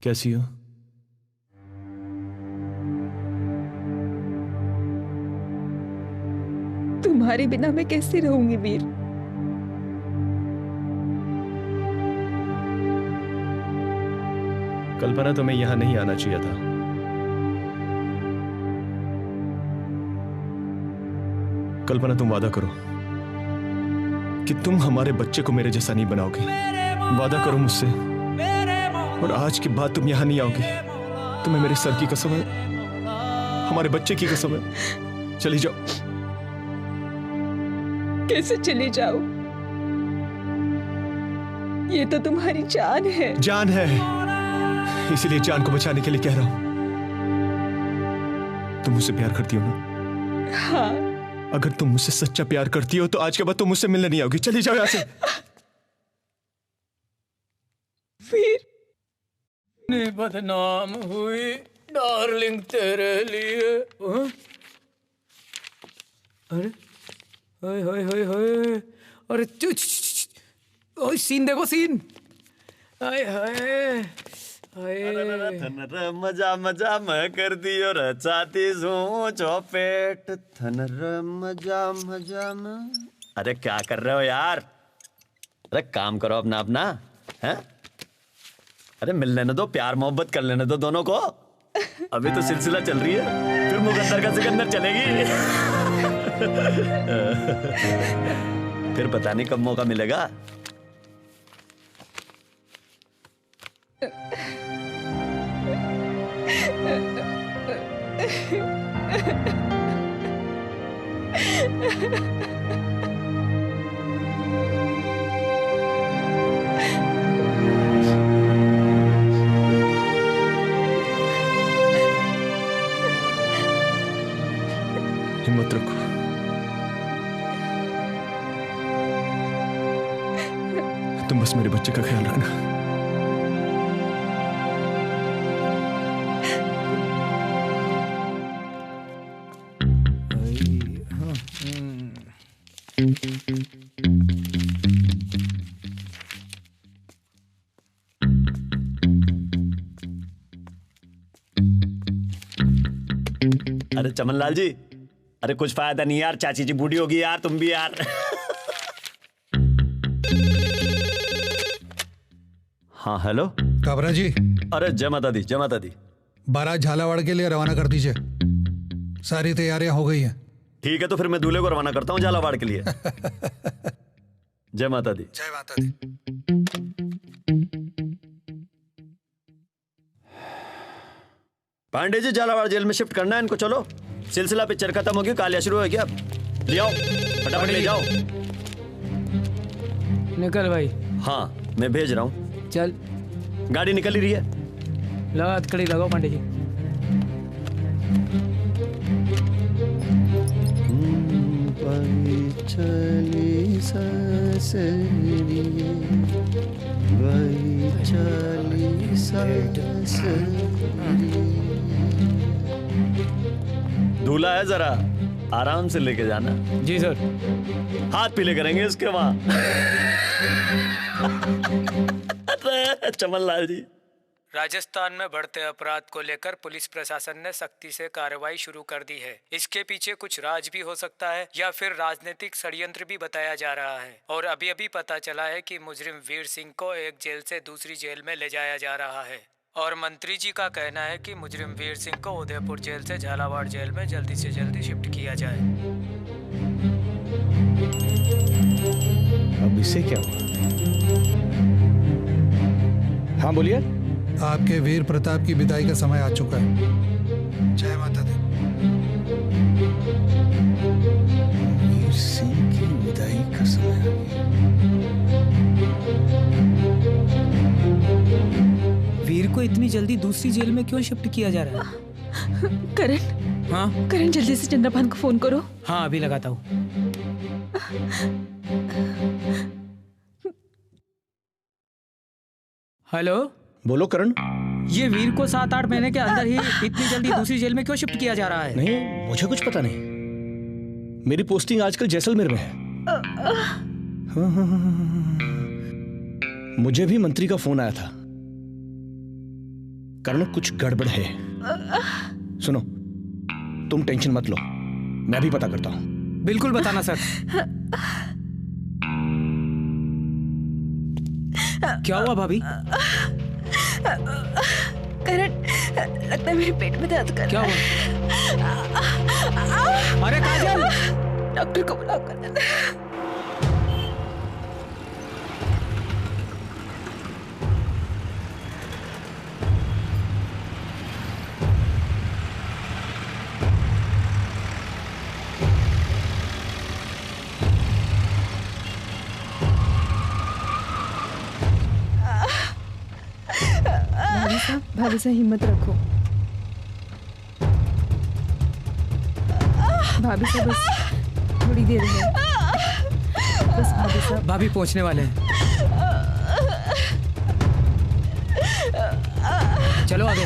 कैसी हो? तुम्हारे बिना मैं कैसे रहूंगी वीर? कल्पना, तुम्हें यहां नहीं आना चाहिए था। कल्पना, तुम वादा करो कि तुम हमारे बच्चे को मेरे जैसा नहीं बनाओगे। वादा करो मुझसे, और आज के बाद तुम यहां नहीं आओगे। तुम्हें मेरे सर की कसम है, हमारे बच्चे की कसम है। चली जाओ। कैसे चली जाओ? ये तो तुम्हारी जान है। जान है, इसीलिए जान को बचाने के लिए कह रहा हूं। तुम मुझसे प्यार करती हो ना? हाँ। अगर तुम मुझसे सच्चा प्यार करती हो तो आज के बाद तुम मुझसे मिलने नहीं आओगी। चली जाओ यहां से। वीर, ने बदनाम हुई डार्लिंग तेरे लिए। अरे हाय हाय हाय हाय, अरे ओए सीन देखो, सीन। हाय हाय थनर मजा मजा मैं कर दियो रचाती हूँ चौपेट। थनर मजा मजा में। अरे क्या कर रहे हो यार? अरे काम करो अपना अपना, हैं? अरे मिल लेने दो, प्यार मोहब्बत कर लेने दो दोनों को। अभी तो सिलसिला चल रही है, फिर मुकद्दर का सिकंदर चलेगी। फिर पता नहीं कब मौका मिलेगा। हिम्मत रखो। तुम बस मेरे बच्चे का ख्याल रखना। अरे चमनलाल जी, अरे कुछ फायदा नहीं यार, चाची जी बूढ़ी होगी यार, तुम भी यार। हाँ हेलो काबरा जी। अरे जय माता दी, जय माता दी। बारात झालावाड़ के लिए रवाना कर दीजिए, सारी तैयारियां हो गई हैं। ठीक है, तो फिर मैं दूल्हे को रवाना करता हूँ झालावाड़ के लिए। जय माता दी। जय माता दी। पांडे जी, झालावाड़ जेल में शिफ्ट करना है इनको। चलो, सिलसिला पिक्चर खत्म होगी, कालिया शुरू होगी। अब ले आओ, फटाफट ले जाओ। निकल भाई। हाँ मैं भेज रहा हूँ। चल, गाड़ी निकल ही रही है। लगा हथकड़ी लगाओ पांडे जी। चली ससुरिये, चली ससुरिये। दूल्हा है जरा आराम से लेके जाना। जी सर। हाथ पीले करेंगे इसके वहां। अरे चमन लाल जी। राजस्थान में बढ़ते अपराध को लेकर पुलिस प्रशासन ने सख्ती से कार्रवाई शुरू कर दी है। इसके पीछे कुछ राज भी हो सकता है या फिर राजनीतिक षड्यंत्र भी बताया जा रहा है। और अभी अभी पता चला है कि मुजरिम वीर सिंह को एक जेल से दूसरी जेल में ले जाया जा रहा है। और मंत्री जी का कहना है कि मुजरिम वीर सिंह को उदयपुर जेल से झालावाड़ जेल में जल्दी से जल्दी शिफ्ट किया जाए। अब इससे क्या हुआ? हाँ बोलिए। आपके वीर प्रताप की विदाई का समय आ चुका है। जय माता दी। वीर सिंह की विदाई का समय आ गया। वीर को इतनी जल्दी दूसरी जेल में क्यों शिफ्ट किया जा रहा है? करण। हाँ करण, जल्दी से चंद्रभान को फोन करो। हाँ अभी लगाता हूँ। हेलो। बोलो करण। ये वीर को 7-8 महीने के अंदर ही इतनी जल्दी दूसरी जेल में क्यों शिफ्ट किया जा रहा है? नहीं, मुझे कुछ पता नहीं। मेरी पोस्टिंग आजकल जैसलमेर में है। मुझे भी मंत्री का फोन आया था। करण, कुछ गड़बड़ है। सुनो, तुम टेंशन मत लो, मैं भी पता करता हूं। बिल्कुल बताना सर। क्या हुआ भाभी? करण, लगता है मेरे पेट में दर्द कर क्या रहा हुआ? अरे काजल, डॉक्टर को बुलाओ। काजल, भाभी साहब हिम्मत रखो। भाभी साहब बस थोड़ी देर है। बस भाभी साहब। भाभी पहुंचने वाले हैं। चलो आगे।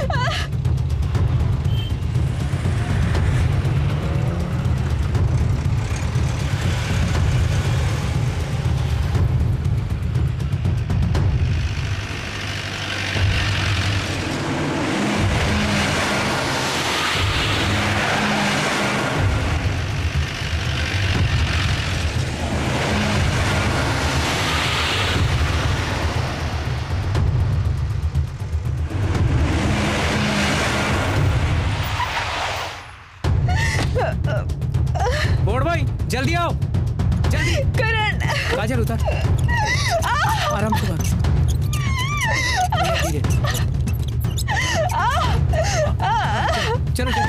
जल्दी आओ, जल्दी। करण। काजल उतर। आराम से बात। धीरे। चलो चलो।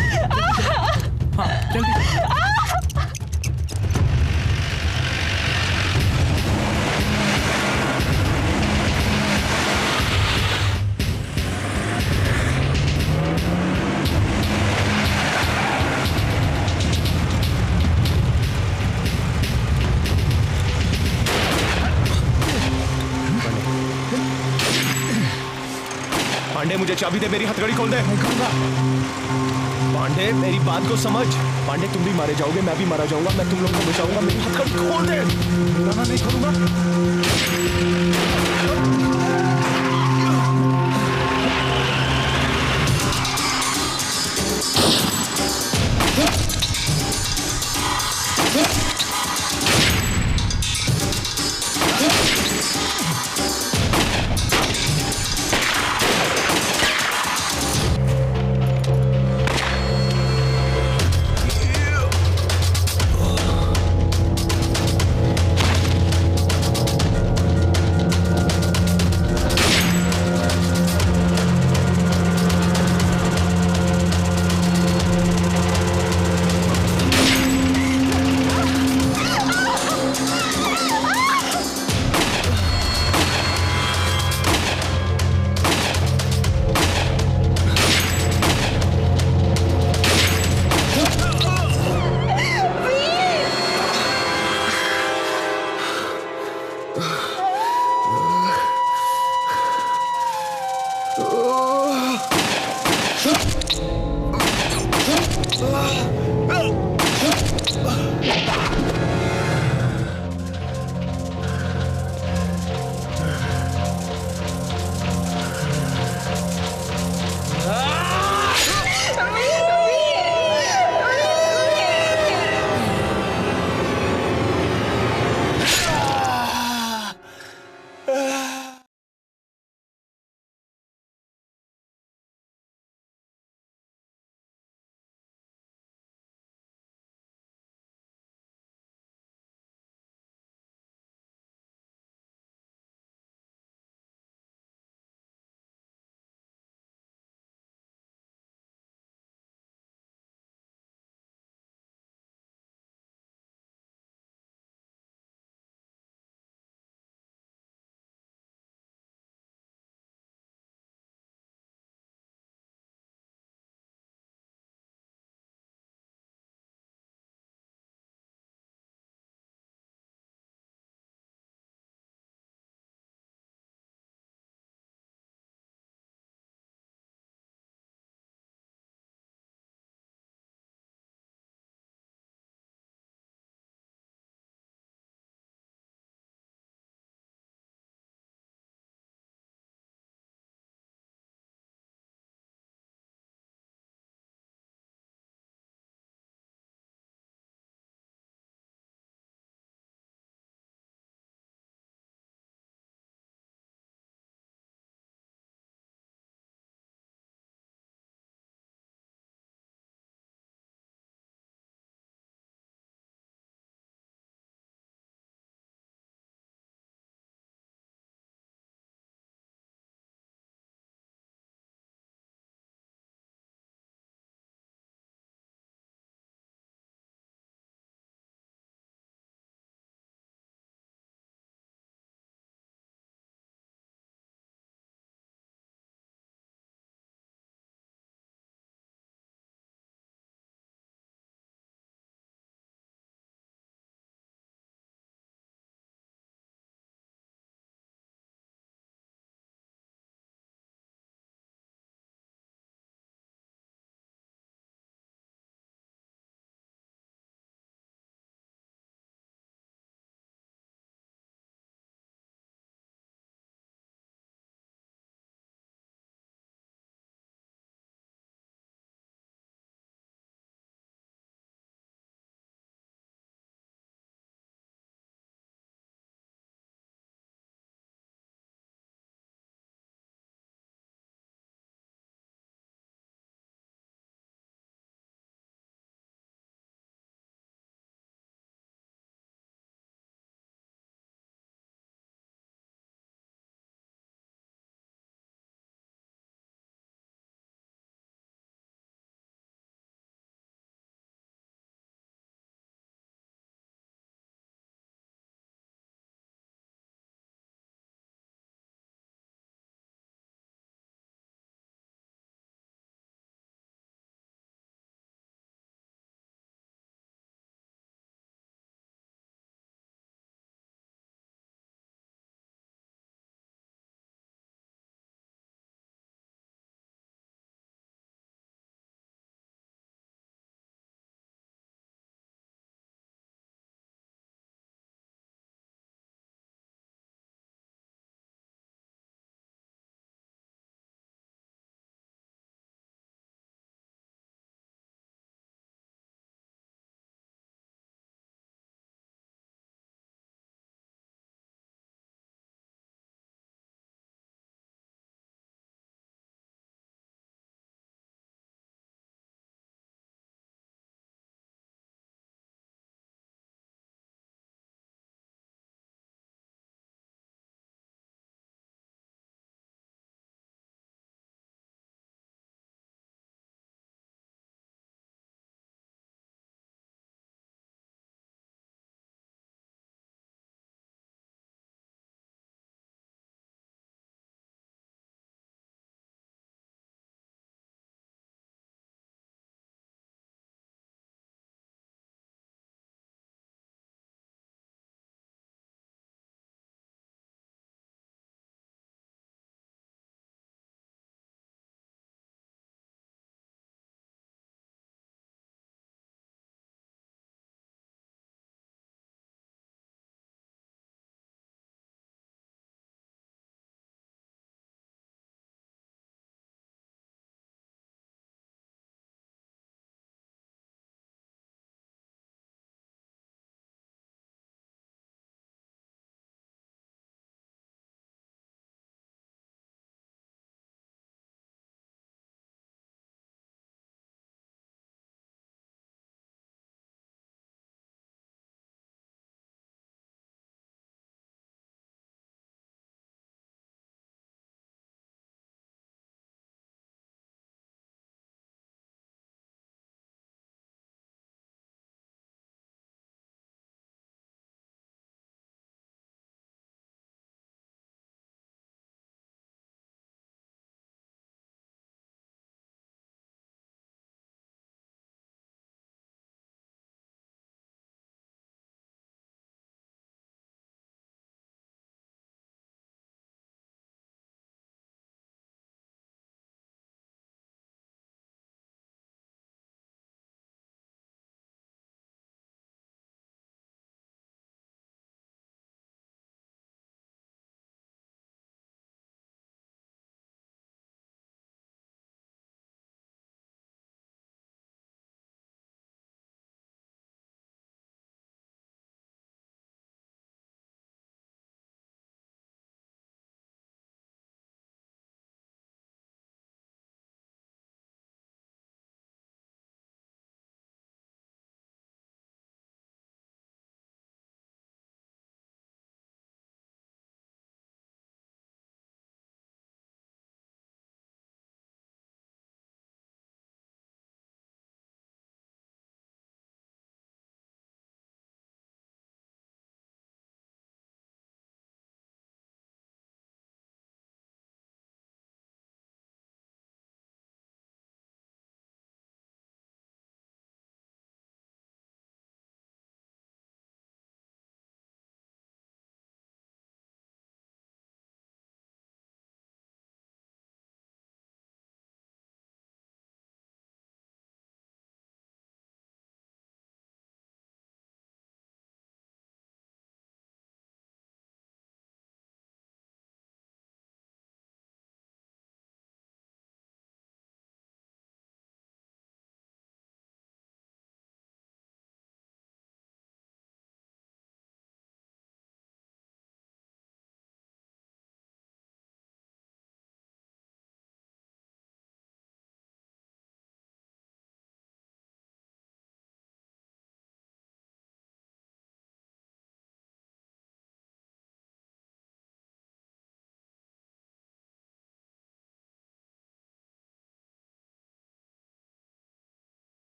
हाँ जल्दी। पांडे, मुझे चाबी दे, मेरी हथकड़ी खोल दे। पांडे, मेरी बात को समझ। पांडे, तुम भी मारे जाओगे, मैं भी मारा जाऊंगा, मैं तुम लोग को बचाऊंगा। मेरी हथकड़ी खोल दे। मैं नहीं खोलूंगा।